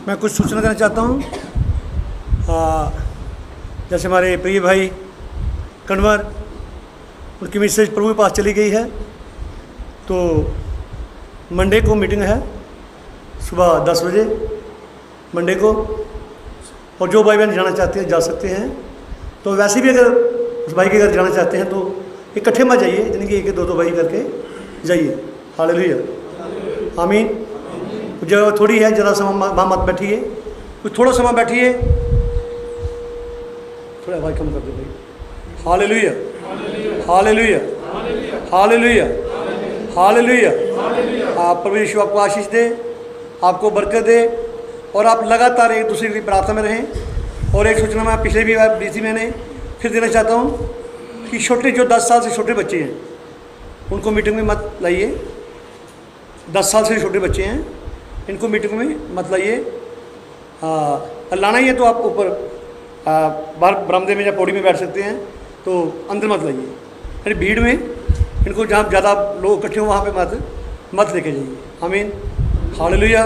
मैं कुछ सूचना देना चाहता हूँ। जैसे हमारे प्रिय भाई कन्वर, उनकी मैसेज प्रभु के पास चली गई है, तो मंडे को मीटिंग है सुबह 10 बजे मंडे को, और जो भाई बहन जाना चाहते हैं जा सकते हैं। तो वैसे भी अगर उस भाई के घर जाना चाहते हैं तो इकट्ठे मत जाइए, यानी कि 1-2 भाई करके जाइए। हालेलुया, आमीन। जगह थोड़ी है, ज़रा समय वहाँ मत बैठिए, कुछ थोड़ा समय बैठिए, थोड़ा भाई कम कर दो भाई। Hallelujah, hallelujah, hallelujah, hallelujah. प्रभु यीशु आपको आशीष दे, आपको बरकत दे, और आप लगातार एक दूसरे की प्रार्थना में रहें। और एक सूचना मैं पिछले भी दी थी, मैंने फिर देना चाहता हूँ कि छोटे जो 10 साल से छोटे बच्चे हैं उनको मीटिंग में मत लाइए। 10 साल से छोटे बच्चे हैं, इनको मीटिंग में मत लाइए। लाना ही है तो आप ऊपर बाहर बरामदे में या पौड़ी में बैठ सकते हैं, तो अंदर मत लाइए। यानी भीड़ में इनको जहाँ ज़्यादा लोग इकट्ठे हो वहाँ पे मत लेके जाइए। आमीन, हालेलुया,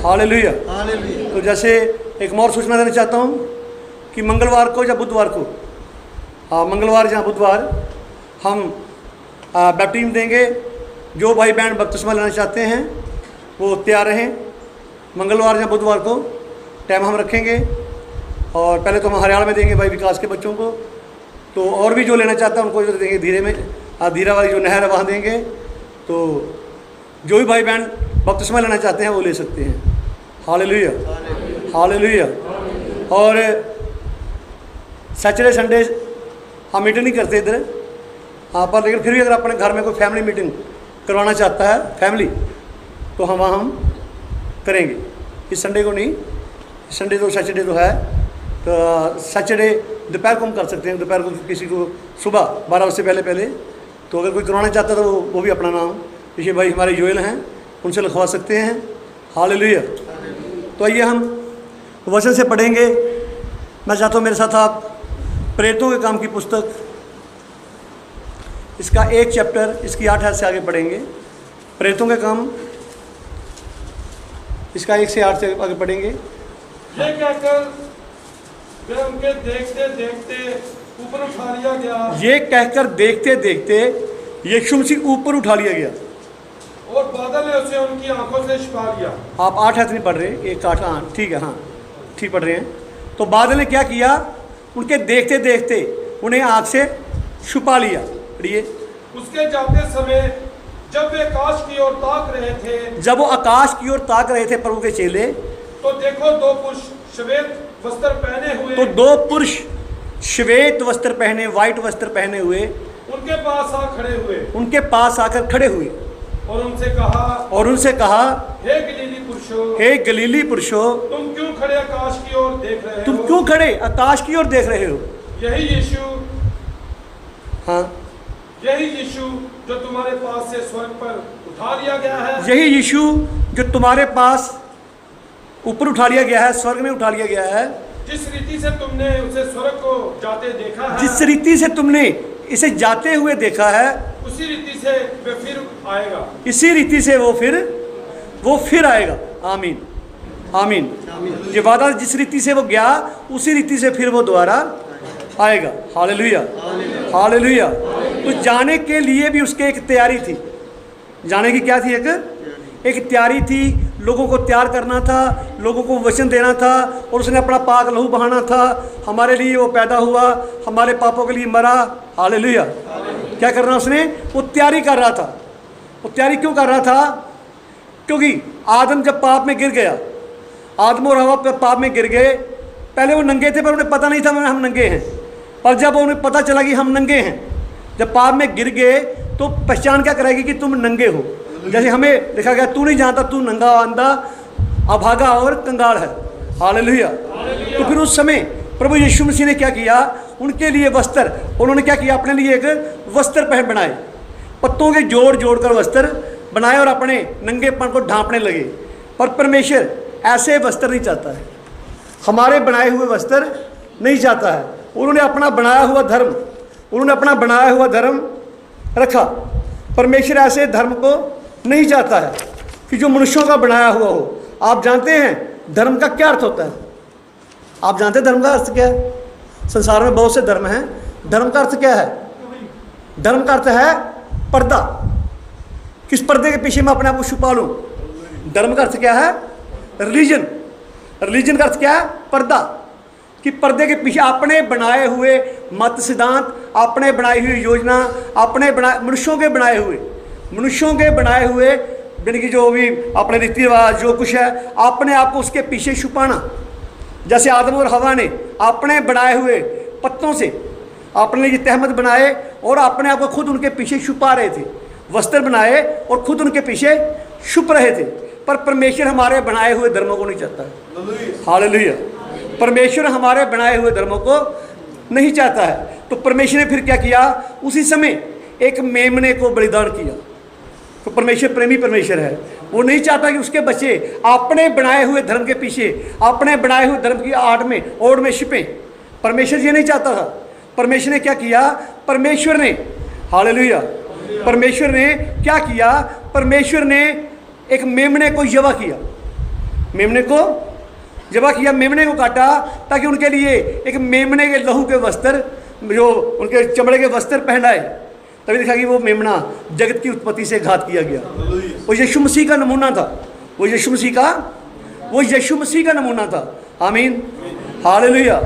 हालेलुया। तो जैसे एक और सूचना देना चाहता हूँ कि मंगलवार को या बुधवार को, मंगलवार या बुधवार हम बैप्टिज्म देंगे। जो भाई बहन बपतिस्मा लेना चाहते हैं वो तैयार रहें। मंगलवार या बुधवार को टाइम हम रखेंगे, और पहले तो हम हरियाणा में देंगे भाई विकास के बच्चों को, तो और भी जो लेना चाहता है उनको जो देंगे धीरे में, धीरा वाली जो नहर है वहाँ देंगे। तो जो भी भाई बहन बपतिस्मा लेना चाहते हैं वो ले सकते हैं। Hallelujah, hallelujah. और सैटरडे संडे हम मीटिंग नहीं करते इधर, पर लेकिन फिर भी अगर अपने घर में कोई फैमिली मीटिंग करवाना चाहता है फैमिली, तो हम करेंगे। इस संडे को नहीं, संडे तो सैटरडे तो है, तो सैटरडे दोपहर को हम कर सकते हैं। दोपहर को किसी को सुबह 12 बजे से पहले तो अगर कोई करवाना चाहता है तो वो भी अपना नाम पीछे भाई हमारे जोएल हैं उनसे लिखवा सकते हैं। हालेलुया। तो आइए हम वचन से पढ़ेंगे। मैं चाहता हूँ मेरे साथ आप प्रेरितों के काम की पुस्तक, इसका 1 चैप्टर, इसकी 8 से आगे पढ़ेंगे। प्रेरितों के काम, इसका 1 से 8 से आगे पढ़ेंगे। ये कहकर वे उनके देखते देखते ऊपर उठा लिया गया। ये कहकर देखते देखते यीशु मसीह ऊपर उठा लिया गया, और बादल ने उसे उनकी आंखों से छिपा लिया। आप 8 नहीं पढ़ रहे, 1 8, हाँ ठीक है, हाँ ठीक पढ़ रहे हैं। तो बादल ने क्या किया, उनके देखते देखते उन्हें आँख से छुपा लिया। पढ़िए। उसके जाते समय जब वे आकाश की ओर ताक रहे थे, जब वो आकाश की ओर ताक रहे थे प्रभु के चेले, तो देखो 2 पुरुष श्वेत वस्त्र पहने हुए, तो 2 पुरुष श्वेत वस्त्र पहने, व्हाइट वस्त्र पहने हुए उनके पास आ खड़े हुए, उनके पास आकर खड़े हुए, और उनसे कहा, हे गलीली पुरुषों, हे गलीली पुरुषों, तुम क्यों खड़े आकाश की ओर देख रहे हो? तुम क्यों खड़े आकाश की ओर देख रहे हो? यही यीशु, हाँ, यही यीशु जो तुम्हारे पास से स्वर्ग पर उठा लिया गया है, यही यीशु जो तुम्हारे पास ऊपर उठा लिया गया है, स्वर्ग में उठा लिया गया है। जिस रीति से तुमने उसे स्वर्ग को जाते देखा है, जिस रीति से तुमने इसे जाते हुए देखा है, उसी रीति से वे फिर आएगा। इसी रीति से वो फिर आएगा। आमीन, आमीन। ये वादा जिस रीति से वो गया उसी रीति से फिर वो दोबारा आएगा। Hallelujah, hallelujah. तो जाने के लिए भी उसके एक तैयारी थी। जाने की क्या थी? एक तैयारी थी। लोगों को तैयार करना था, लोगों को वचन देना था, और उसने अपना पाक लहू बहाना था। हमारे लिए वो पैदा हुआ, हमारे पापों के लिए मरा। हालेलुया। क्या करना उसने? वो तैयारी कर रहा था। वो तैयारी क्यों कर रहा था? क्योंकि आदम जब पाप में गिर गया, आदम और हवा पाप में गिर गए, पहले वो नंगे थे पर उन्हें पता नहीं था हम नंगे हैं। पर जब उन्हें पता चला कि हम नंगे हैं, जब पाप में गिर गए, तो पहचान क्या कराएगी कि तुम नंगे हो। जैसे हमें लिखा गया, तू नहीं जानता तू नंगा, अंधा, अभागा और कंगाल है। हालेलुया। तो फिर उस समय प्रभु यीशु मसीह ने क्या किया? उनके लिए वस्त्र, उन्होंने क्या किया? अपने लिए एक वस्त्र पहन बनाए, पत्तों के जोड़ जोड़ कर वस्त्र बनाए और अपने नंगेपन को ढांपने लगे। पर परमेश्वर ऐसे वस्त्र नहीं चाहता है, हमारे बनाए हुए वस्त्र नहीं चाहता है। उन्होंने अपना बनाया हुआ धर्म रखा। परमेश्वर ऐसे धर्म को नहीं चाहता है कि जो मनुष्यों का बनाया हुआ हो। आप जानते हैं धर्म का क्या अर्थ होता है? आप जानते हैं धर्म का अर्थ क्या है? संसार में बहुत से धर्म हैं। धर्म का अर्थ क्या है? धर्म का अर्थ है पर्दा। किस पर्दे के पीछे मैं अपने आप को छुपा लूं? धर्म का अर्थ क्या है? रिलीजन। रिलीजन का अर्थ क्या है? पर्दा। कि पर्दे के पीछे अपने बनाए हुए मत सिद्धांत, अपने बनाई हुई योजना, अपने मनुष्यों के बनाए हुए यानी कि जो भी अपने रीति रिवाज जो कुछ है, अपने आप को उसके पीछे छुपाना। जैसे आदम और हवा ने अपने बनाए हुए पत्तों से अपने लिए तहमत बनाए और अपने आप को खुद उनके पीछे छुपा रहे थे, वस्त्र बनाए और खुद उनके पीछे छुप रहे थे। पर परमेश्वर हमारे बनाए हुए धर्मों को नहीं चाहता है। हालेलुया। परमेश्वर हमारे बनाए हुए धर्मों को नहीं चाहता है। तो परमेश्वर ने फिर क्या किया? उसी समय एक मेमने को बलिदान किया। तो परमेश्वर प्रेमी परमेश्वर है। वो नहीं चाहता कि उसके बच्चे अपने बनाए हुए धर्म के पीछे, अपने बनाए हुए धर्म की ओड़ में छिपे। परमेश्वर ये नहीं चाहता था। परमेश्वर ने क्या किया? परमेश्वर ने, हालेलुया, परमेश्वर ने क्या किया? परमेश्वर ने एक मेमने को ज़बह किया। मेमने को ज़बह किया, मेमने को काटा ताकि उनके लिए एक मेमने के लहू के वस्त्र, जो उनके चमड़े के वस्त्र पहनाए। तभी देखा कि वो मेमना जगत की उत्पत्ति से घात किया गया। वो यीशु मसीह का नमूना था। वो यीशु मसीह का नमूना था। आमीन, हालेलुया।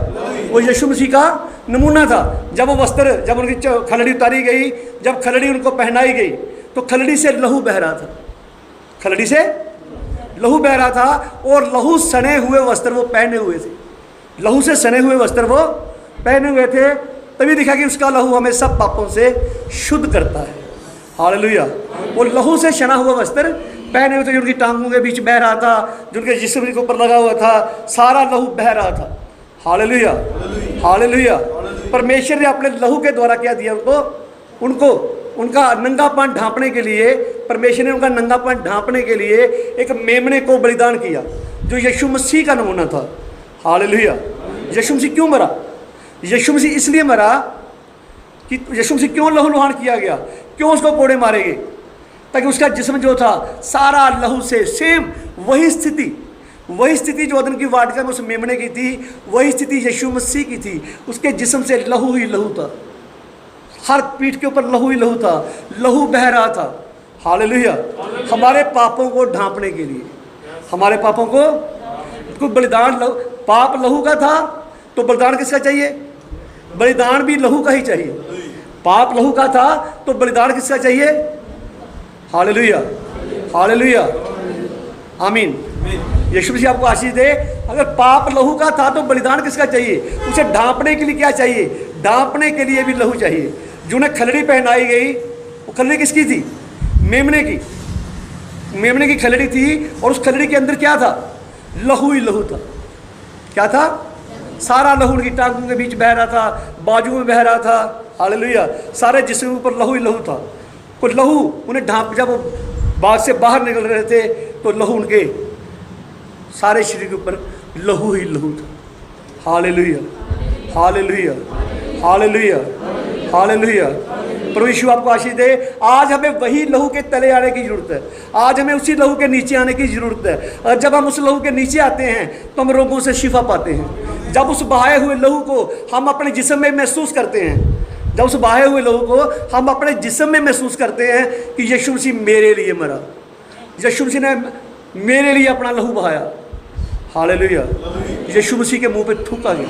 वो यीशु मसीह का नमूना था। जब वो वस्त्र, जब उनकी खलड़ी उतारी गई, जब खलड़ी उनको पहनाई गई, तो खलड़ी से लहू बह रहा था। खलड़ी से लहू बह रहा था और लहू सने हुए वस्त्र वो पहने हुए थे। लहू से सने हुए वस्त्र वो पहने हुए थे। तभी देखा कि उसका लहू हमें सब पापों से शुद्ध करता है। हालेलुया। वो लहू से सना हुआ वस्त्र पहने हुए थे, जो उनकी टांगों के बीच बह रहा था, जो उनके जिस्म के ऊपर लगा हुआ था, सारा लहू बह रहा था। Hallelujah, hallelujah. परमेश्वर ने अपने लहू के द्वारा क्या दिया? उनको उनका नंगापन ढांपने के लिए, परमेश्वर ने उनका नंगापन ढांपने के लिए एक मेमने को बलिदान किया, जो यीशु मसीह का नमूना था। हालेलुया। यीशु मसीह क्यों मरा? यीशु मसीह इसलिए मरा कि यीशु मसीह क्यों लहू लुहान किया गया, क्यों उसको कोड़े मारे गए? ताकि उसका जिस्म जो था सारा लहू से, सेम वही स्थिति जो अदन की वाटिका में उस मेमने की थी, वही स्थिति यीशु मसीह की थी। उसके जिस्म से लहू ही लहू था, हर पीठ के ऊपर लहू ही लहू था, लहू बह रहा था। हालेलुया। हमारे पापों को ढांपने के लिए, हमारे पापों को बलिदान, पाप लहू का था तो बलिदान किसका चाहिए? बलिदान भी लहू का ही चाहिए। पाप लहू का था तो बलिदान किसका चाहिए? हालेलुया, हालेलुया, आमीन। यीशु मसीह आपको आशीष दे। अगर पाप लहू का था तो बलिदान किसका चाहिए? उसे ढांपने के लिए क्या चाहिए? ढांपने के लिए भी लहू चाहिए। जो उन्हें खलड़ी पहनाई गई, वो खलड़ी किसकी थी? मेमने की। मेमने की खलड़ी थी और उस खलड़ी के अंदर क्या था? लहू ही लहू था। क्या था? सारा लहू उनकी टांगों के बीच बह रहा था, बाजू में बह रहा था। हालेलुया। सारे जिस्म के ऊपर लहू ही लहू था। कुछ लहू उन्हें ढांप, जब वो बाग से बाहर निकल रहे थे तो लहू उनके सारे शरीर के ऊपर लहू ही लहू था। Hallelujah, hallelujah, hallelujah, hallelujah. प्रभु यीशु आपको आशीष दे। आज हमें वही लहू के तले आने की ज़रूरत है। आज हमें उसी लहू के नीचे आने की ज़रूरत है। और जब हम उस लहू के नीचे आते हैं तो हम रोगों से शिफा पाते हैं। जब उस बहाए हुए लहू को हम अपने जिस्म में महसूस करते हैं, जब उस बहाए हुए लहू को हम अपने जिस्म में महसूस करते हैं कि यीशु मसीह मेरे लिए मरा, यीशु मसीह ने मेरे लिए अपना लहू बहाया। हालेलुया। यीशु मसीह के मुंह पे थूका गया।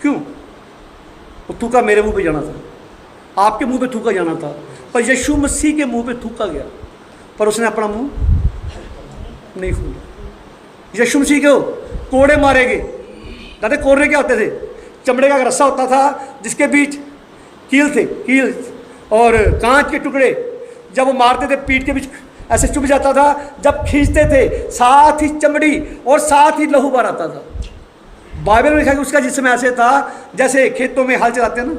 क्यों? वो थूका मेरे मुंह पे जाना था, आपके मुंह पे थूका जाना था, पर यीशु मसीह के मुंह पे थूका गया, पर उसने अपना मुंह नहीं खोला। यीशु मसीह को कोड़े मारे गए। दादा कोड़े क्या होते थे? चमड़े का रस्सा होता था जिसके बीच कील थे, कील और कांच के टुकड़े। जब वो मारते थे पीठ के बीच ऐसे चुभ जाता था। जब खींचते थे साथ ही चमड़ी और साथ ही लहू बाहर आता था। बाइबल में लिखा कि उसका जिस्म ऐसे था जैसे खेतों में हल चलाते हैं ना,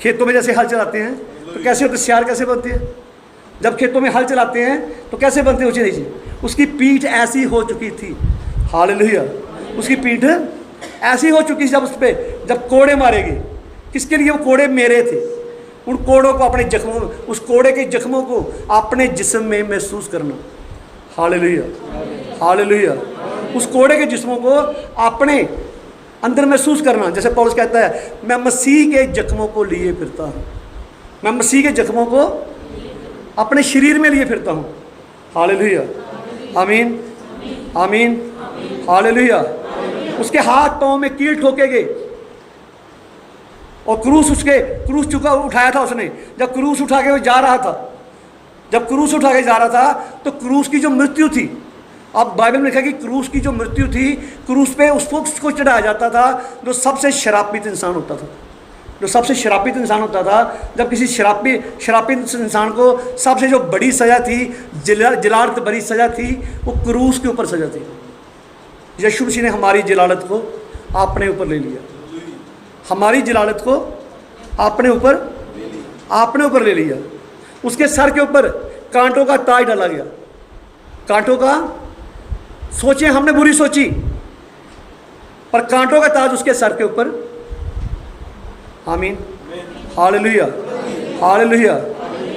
खेतों में जैसे हल चलाते हैं तो कैसे होते, सियार कैसे बनते हैं? जब खेतों में हल चलाते हैं तो कैसे बनते हैं? ऊँचे नीचे। उसकी पीठ ऐसी हो चुकी थी। हालेलुया। उसकी पीठ ऐसी हो चुकी थी जब उस पर जब कोड़े मारे गए। किसके लिए? वो कोड़े मेरे थे। उन कोड़ों को अपने जख्मों में, उस कोड़े के जख्मों को अपने जिस्म में महसूस करना। हालेलुया, हालेलुया, उस कोड़े के जिस्मों को अपने अंदर महसूस करना। जैसे पौलुस कहता है, मैं मसीह के जख्मों को लिए फिरता हूँ, मैं मसीह के जख्मों को अपने शरीर में लिए फिरता हूँ। हालेलुया, आमीन, आमीन, हालेलुया। उसके हाथ पाँव में कील ठोके गए और क्रूस चुका उठाया था उसने। जब क्रूस उठा के वो जा रहा था, जब क्रूस उठा के जा रहा था, तो क्रूस की जो मृत्यु थी, अब बाइबल में लिखा कि क्रूस की जो मृत्यु थी, क्रूस पे उसको चढ़ाया जाता था जो सबसे शरापित इंसान होता था, जो सबसे शरापित इंसान होता था। जब किसी शरापित इंसान को सबसे जो बड़ी सज़ा थी, जलालत भरी सज़ा थी, वो क्रूस के ऊपर सज़ा थी। यीशु मसीह ने हमारी जलालत को अपने ऊपर ले लिया, हमारी जलालत को अपने ऊपर ले लिया। उसके सर के ऊपर कांटों का ताज डाला गया, कांटों का, सोचें हमने बुरी सोची, पर कांटों का ताज उसके सर के ऊपर। आमीन, हालेलुया, हालेलुया।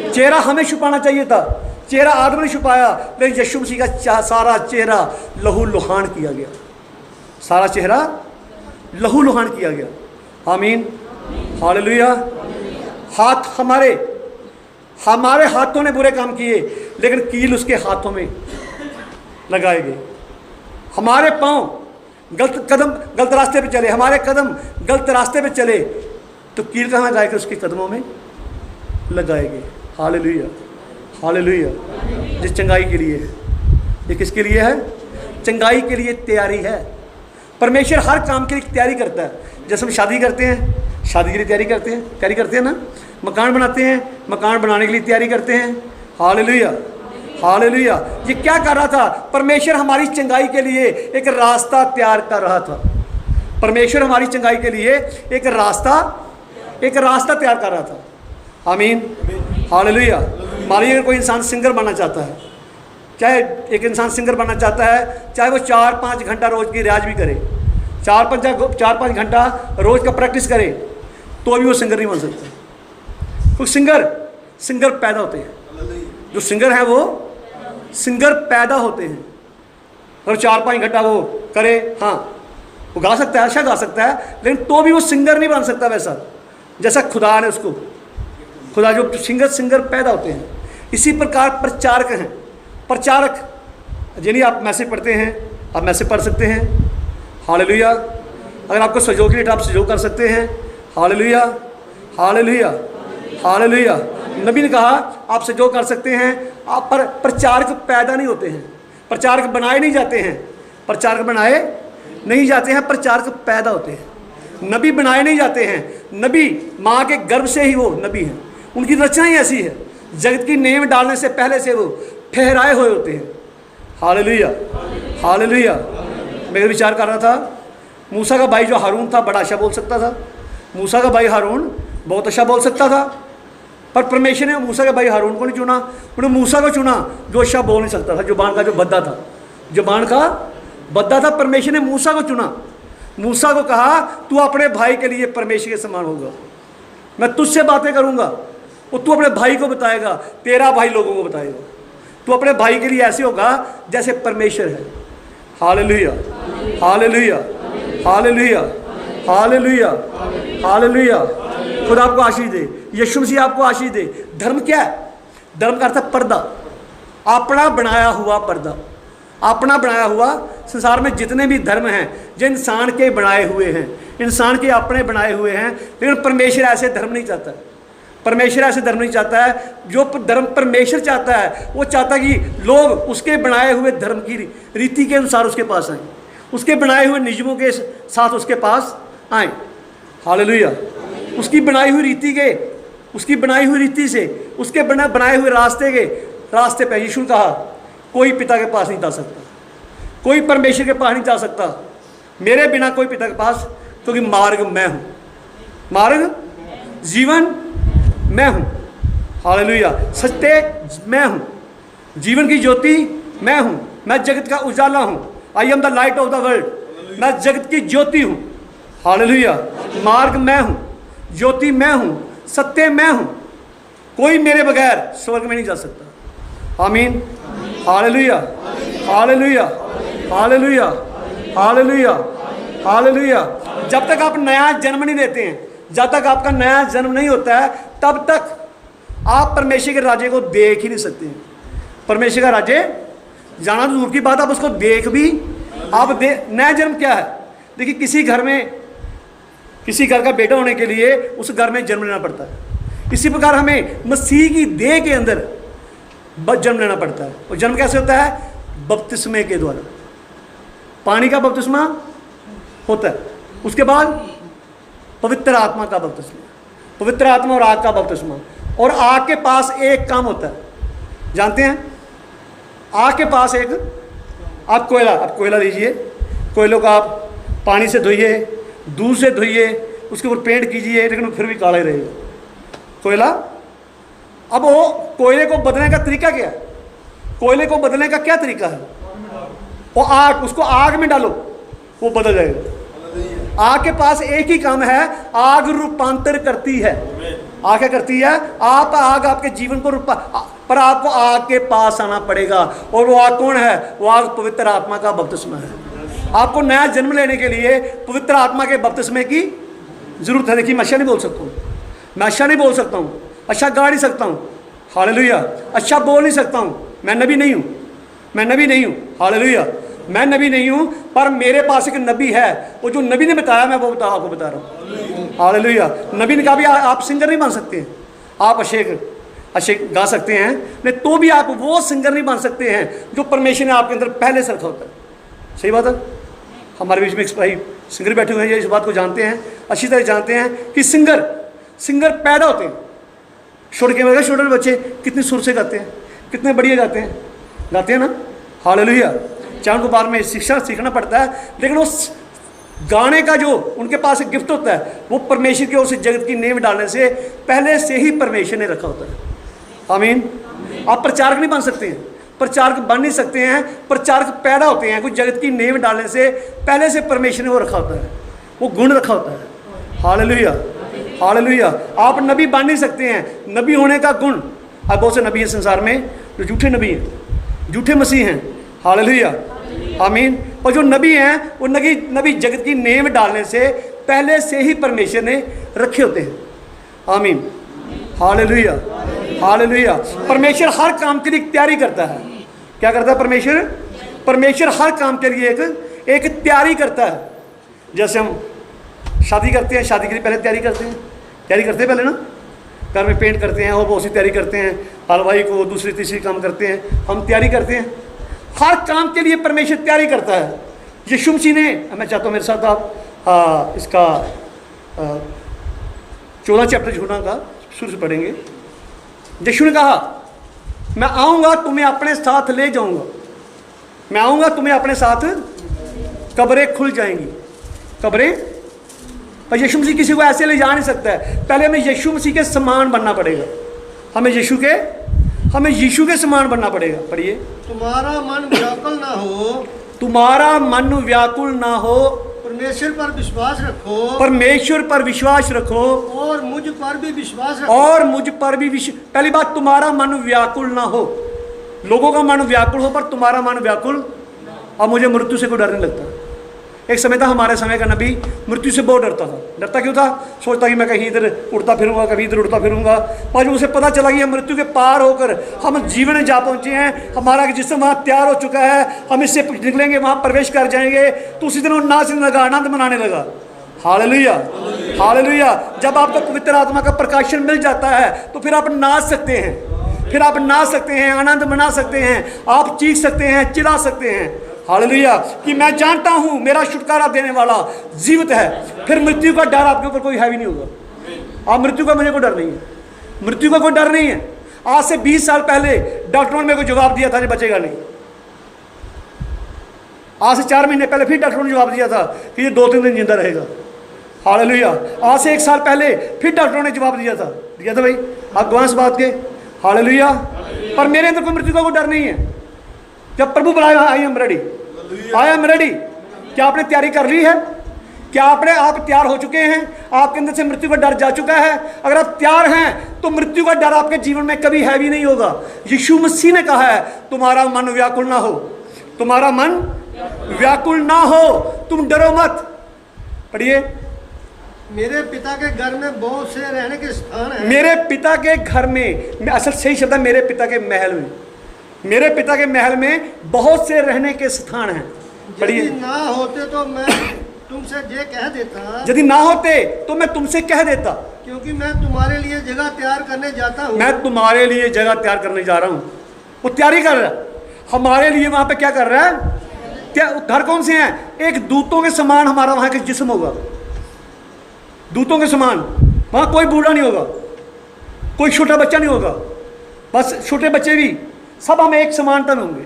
चेहरा हमें छुपाना चाहिए था, चेहरा आदम ने छुपाया, लेकिन यीशु मसीह का सारा चेहरा लहू लुहान किया गया, सारा चेहरा लहू लुहान किया गया। आमीन, हालेलुया। हाथ हमारे हाथों ने बुरे काम किए, लेकिन कील उसके हाथों में लगाए गए। हमारे पांव गलत रास्ते पे चले, हमारे कदम गलत रास्ते पे चले, तो कील कहाँ जाएगा? उसके कदमों में लगाए गए। Hallelujah, hallelujah. जिस चंगाई के लिए है, ये किसके लिए है? चंगाई के लिए तैयारी है। परमेश्वर हर काम के लिए तैयारी करता है। जैसे हम शादी करते हैं, शादी के लिए तैयारी करते हैं ना। मकान बनाते हैं, मकान बनाने के लिए तैयारी करते हैं। Hallelujah, hallelujah. ये क्या कर रहा था? परमेश्वर हमारी चंगाई के लिए एक रास्ता तैयार कर रहा था। परमेश्वर हमारी चंगाई के लिए एक रास्ता तैयार कर रहा था। आमीन, हालेलुया। मानिए अगर कोई इंसान सिंगर बनना चाहता है, चाहे एक इंसान सिंगर बनना चाहता है, चाहे वो 4-5 घंटा रोज़ की रियाज भी करे, 4-5 घंटा रोज़ का प्रैक्टिस करे, तो भी वो सिंगर नहीं बन सकता। कुछ सिंगर पैदा होते हैं, जो सिंगर हैं वो सिंगर पैदा होते हैं। और 4-5 घंटा वो करे, हाँ वो गा सकता है, अच्छा गा सकता है, लेकिन तो भी वो सिंगर नहीं बन सकता वैसा जैसा खुदा ने उसको, खुदा जो सिंगर पैदा होते हैं। इसी प्रकार प्रचारक हैं। प्रचारक जिन्हें आप मैसेज पढ़ते हैं, आप मैसेज पढ़ सकते हैं। हालेलुया। अगर आपको सहयोग के लिए आप सहयोग कर सकते हैं। Hallelujah, hallelujah, hallelujah. नबी ने कहा आप सहयोग कर सकते हैं, आप पर प्रचारक पैदा नहीं होते हैं, प्रचारक बनाए नहीं जाते हैं, प्रचारक बनाए नहीं जाते हैं, प्रचारक पैदा होते हैं। नबी बनाए नहीं जाते हैं, नबी माँ के गर्भ से ही वो नबी हैं। उनकी रचना ही ऐसी है, जगत की नींव डालने से पहले से वो ठहराए हुए होते हैं। Hallelujah, hallelujah. मैं विचार कर रहा था, मूसा का भाई जो हारून था बड़ा अच्छा बोल सकता था, मूसा का भाई हारून बहुत अच्छा बोल सकता था, पर परमेश्वर ने मूसा के भाई हारून को नहीं चुना, उन्होंने मूसा को चुना जो अच्छा बोल नहीं सकता था, जुबान का जो बद्दा था, जुबान का बद्दा था। परमेश्वर ने मूसा को चुना, मूसा को कहा तू अपने भाई के लिए परमेश्वर के समान होगा, मैं तुझसे बातें करूँगा, और तू अपने भाई को बताएगा, तेरा भाई लोगों को बताएगा, तू अपने भाई के लिए ऐसे होगा जैसे परमेश्वर है। Hallelujah, hallelujah, hallelujah, hallelujah, hallelujah. खुदा आपको आशीष दे, यीशु मसीह आपको आशीष दे। धर्म क्या है? धर्म का अर्थ है पर्दा, अपना बनाया हुआ पर्दा, अपना बनाया हुआ। संसार में जितने भी धर्म हैं जो इंसान के बनाए हुए हैं, इंसान के अपने बनाए हुए हैं, लेकिन परमेश्वर ऐसे धर्म नहीं चाहता है। परमेश्वर ऐसे धर्म नहीं चाहता है। जो धर्म परमेश्वर चाहता है, वो चाहता है कि लोग उसके बनाए हुए धर्म की रीति के अनुसार उसके पास आएँ, उसके बनाए हुए नियमों के साथ उसके पास आएँ। हालेलुया। उसकी बनाई हुई रीति के, उसकी बनाई हुई रीति से, उसके बनाए हुए रास्ते पे यीशु ने कहा कोई पिता के पास नहीं जा सकता, कोई परमेश्वर के पास नहीं जा सकता मेरे बिना कोई पिता के पास, क्योंकि मार्ग मैं हूँ, मार्ग जीवन मैं हूँ। हालेलुया। सत्य मैं हूँ, जीवन की ज्योति मैं हूँ, मैं जगत का उजाला हूँ। I am the light of the world, मैं जगत की ज्योति हूँ। हालेलुया। मार्ग मैं हूँ, ज्योति मैं हूँ, सत्य मैं हूँ, कोई मेरे बगैर स्वर्ग में नहीं जा सकता। आमीन, hallelujah, hallelujah, hallelujah, hallelujah, hallelujah. जब तक आप नया जन्म नहीं देते हैं, जब तक आपका नया जन्म नहीं होता है, तब तक आप परमेश्वर के राज्य को देख ही नहीं सकते हैं। परमेश्वर का राज्य जाना तो दूर की बात, आप उसको देख भी आप नया जन्म क्या है? देखिए, किसी घर में किसी घर का बेटा होने के लिए उस घर में जन्म लेना पड़ता है। इसी प्रकार हमें मसीह की देह के अंदर जन्म लेना पड़ता है। और जन्म कैसे होता है? बपतिस्मे के द्वारा। पानी का बपतिस्मा होता है, उसके बाद पवित्र आत्मा का बपतिस्मा, पवित्र आत्मा और आग का बपतिस्मा। और आग के पास एक काम होता है, जानते हैं? आग के पास एक, आप कोयला लीजिए, कोयलों का आप पानी से धोइए, दूध से धोइए, उसके ऊपर पेंट कीजिए, लेकिन फिर भी काला ही रहेगा कोयला। अब वो कोयले को बदलने का तरीका क्या है? कोयले को बदलने का क्या तरीका है? वो आग, उसको आग में डालो, वो बदल जाएगा। आग के पास एक ही काम है, आग रूपांतर करती है। आग क्या करती है? आग आपके जीवन को पर आपको आग के पास आना पड़ेगा। और वो आग कौन है? वो आग पवित्र आत्मा का बपतिस्मा है। आपको नया जन्म लेने के लिए पवित्र आत्मा के बपतिस्मे की जरूरत है। देखिए, मैं अच्छा नहीं बोल सकता हूँ, मैं अच्छा नहीं बोल सकता हूँ, अच्छा गा नहीं सकता हूँ, हालेलुया, अच्छा बोल नहीं सकता हूँ, मैं नबी नहीं हूँ, मैं नबी नहीं हूँ, हालेलुया, मैं नबी नहीं हूँ। पर मेरे पास एक नबी है, वो जो नबी ने बताया मैं वो आपको बता रहा हूँ, हालेलुया। नबी ने कहा भी आप सिंगर नहीं बन सकते हैं, आप अच्छे गा सकते हैं, नहीं तो भी आप वो सिंगर नहीं बन सकते हैं जो परमेश्वर ने आपके अंदर पहले से रखा होता है। सही बात है। हमारे बीच में एक भाई सिंगर बैठे हुए हैं, ये इस बात को जानते हैं, अच्छी तरह जानते हैं कि सिंगर पैदा होते हैं। छोटे बच्चे कितनी सुर से गाते हैं, कितने बढ़िया गाते हैं ना, हालेलुया। चाहे उनको बाद में शिक्षा सीखना पड़ता है, लेकिन उस गाने का जो उनके पास एक गिफ्ट होता है, वो परमेश्वर की ओर से जगत की नींव डालने से पहले से ही परमेश्वर ने रखा होता है। आमीन। आप प्रचारक नहीं बन सकते हैं, प्रचारक बन नहीं सकते हैं, प्रचारक पैदा होते हैं। कुछ जगत की नींव डालने से पहले से परमेश्वर ने वो रखा होता है, वो गुण रखा होता है। Hallelujah, hallelujah. आप नबी बन नहीं सकते हैं। नबी होने का गुण, अब बहुत से नबी हैं संसार में जो झूठे नबी हैं, झूठे मसीह हैं, हालेलुया, आमीन। और जो नबी हैं वो नबी जगत की नींव डालने से पहले से ही परमेश्वर ने रखे होते हैं। आमीन, हालेलुया, हालेलुया। परमेश्वर हर काम के लिए तैयारी करता है। क्या करता है परमेश्वर हर काम के लिए एक तैयारी करता है। जैसे हम शादी करते हैं, शादी के लिए पहले तैयारी करते हैं पहले ना, घर में पेंट करते हैं और बहुत सी तैयारी करते हैं, हलवाई को दूसरी तीसरी काम करते हैं, हम तैयारी करते हैं। हर काम के लिए परमेश्वर तैयारी करता है। यीशु मसीह ने, मैं चाहता हूँ मेरे साथ आप इसका 14 चैप्टर यूहन्ना का शुरू से पढ़ेंगे। यीशु ने कहा, मैं आऊँगा तुम्हें अपने साथ ले जाऊँगा, मैं आऊँगा तुम्हें अपने साथ, कब्रें खुल जाएंगी, कब्रें। पर यीशु मसीह किसी को ऐसे ले जा नहीं सकता है, पहले हमें यीशु मसीह के समान बनना पड़ेगा, हमें यीशु के समान बनना पड़ेगा। पढ़िए, तुम्हारा मन व्याकुल ना हो, तुम्हारा मन व्याकुल ना हो, परमेश्वर पर विश्वास रखो, परमेश्वर पर विश्वास रखो, और मुझ पर भी विश्वास रखो, और मुझ पर भी पहली बात, तुम्हारा मन व्याकुल ना हो। लोगों का मन व्याकुल हो, पर तुम्हारा मन व्याकुल। अब मुझे मृत्यु से कोई डर नहीं लगता। एक समय था, हमारे समय का नबी मृत्यु से बहुत डरता था। डरता क्यों था? सोचता कि मैं कहीं इधर उड़ता फिरूंगा, कभी इधर उड़ता फिरूंगा। और जब उसे पता चला कि मृत्यु के पार होकर हम जीवन में जा पहुंचे हैं, हमारा जिस्म वहाँ तैयार हो चुका है, हम इससे निकलेंगे, वहाँ प्रवेश कर जाएंगे, तो उसी दिन वो नाचने लगा, आनंद मनाने लगा। Hallelujah, hallelujah. जब आपको पवित्र आत्मा का प्रकाशन मिल जाता है तो फिर आप नाच सकते हैं, फिर आप नाच सकते हैं, आनंद मना सकते हैं, आप चीख सकते हैं, चिल्ला सकते हैं। हालेलुया, कि मैं जानता हूं मेरा छुटकारा देने वाला जीवित है। फिर मृत्यु का डर आपके ऊपर कोई हैवी नहीं होगा। आप मृत्यु का, मुझे कोई डर नहीं है, मृत्यु का कोई डर नहीं है। आज से 20 साल पहले डॉक्टरों ने मेरे को जवाब दिया था कि बचेगा नहीं। आज से 4 महीने पहले फिर डॉक्टरों ने जवाब दिया था कि ये 2-3 दिन जिंदा रहेगा। हालेलुया। आज से 1 साल पहले फिर डॉक्टरों ने जवाब दिया था भाई, आप गवाह इस बात के। हालेलुया। पर मेरे अंदर कोई मृत्यु का कोई डर नहीं है। जब प्रभु बुलाया, आई am ready, I am ready. क्या आपने तैयारी कर ली है? क्या आप तैयार हो चुके हैं? आपके अंदर से मृत्यु का डर जा चुका है? अगर आप तैयार हैं तो मृत्यु का डर आपके जीवन में कभी हैवी नहीं होगा। यीशु मसीह ने कहा है, तुम्हारा मन व्याकुल ना हो, तुम्हारा मन व्याकुल ना हो, तुम डरो मत। पढ़िए। मेरे पिता के घर में बहुत से रहने के स्थान हैं। मेरे पिता के घर में, असल सही शब्द है मेरे पिता के महल में। मेरे पिता के महल में बहुत से रहने के स्थान हैं। यदि पढ़िए। ना होते तो मैं तुमसे ये कह देता, यदि ना होते तो मैं तुमसे कह देता, क्योंकि मैं तुम्हारे लिए जगह तैयार करने जाता हूँ। मैं तुम्हारे लिए जगह तैयार करने जा रहा हूं। वो तैयारी कर रहा है हमारे लिए। वहां पे क्या कर रहा है? क्या घर कौन से हैं? एक दूतों के समान हमारा वहां का जिस्म होगा, दूतों के समान। वहां कोई बूढ़ा नहीं होगा, कोई छोटा बच्चा नहीं होगा, बस छोटे बच्चे भी सब हम एक समानता में होंगे,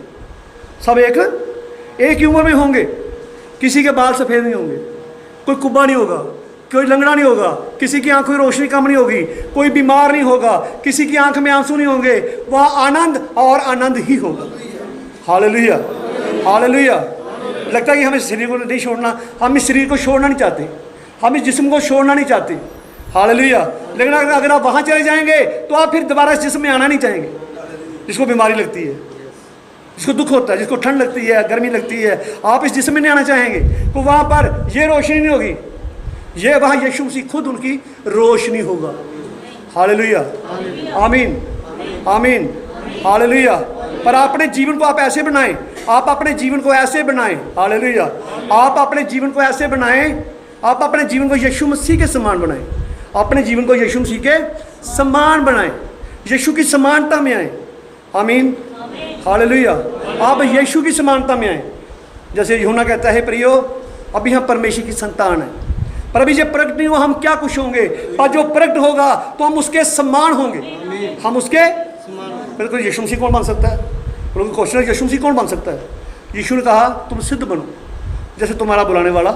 सब एक ही उम्र में होंगे। किसी के बाल सफ़ेद नहीं होंगे, कोई कुब्बा नहीं होगा, कोई लंगड़ा नहीं होगा, किसी की आंखों की रोशनी कम नहीं होगी, कोई बीमार नहीं होगा, किसी की आंख में आंसू नहीं होंगे। वहाँ आनंद और आनंद ही होगा। Hallelujah, hallelujah. लगता है कि हमें शरीर को नहीं छोड़ना, हम इस शरीर को छोड़ना नहीं चाहते, हम इस जिस्म को छोड़ना नहीं चाहते। हालेलुया। लेकिन अगर आप वहाँ चले जाएंगे तो आप फिर दोबारा इस जिस्म में आना नहीं चाहेंगे। जिसको बीमारी लगती है, जिसको दुख होता है, जिसको ठंड लगती है, गर्मी लगती है, आप इस जिस्म में नहीं आना चाहेंगे। तो वहाँ पर ये रोशनी नहीं होगी, ये वहाँ यीशु मसीह खुद उनकी रोशनी होगा। हालेलुया, आमीन, आमीन, हालेलुया। पर अपने जीवन को आप ऐसे बनाएं, आप अपने जीवन को ऐसे बनाएं, हालेलुया। आप अपने जीवन को ऐसे बनाएं, आप अपने जीवन को यीशु मसीह के समान बनाएं, अपने जीवन को यीशु मसीह के समान बनाएं, यीशु की समानता में आए। आमीन, हालेलुया। आप यीशु की समानता में आए। जैसे यूहन्ना कहता है, प्रियो अभी हम परमेश्वर की संतान हैं, पर अभी जब प्रकट नहीं हुआ हम क्या कुछ होंगे, पर जो प्रकट होगा तो हम उसके समान होंगे, हम उसके फिर कोई यीशु मसीह कौन बन सकता है? क्वेश्चन है, यीशु मसीह कौन बन सकता है? यीशु ने कहा तुम सिद्ध बनो जैसे तुम्हारा बुलाने वाला।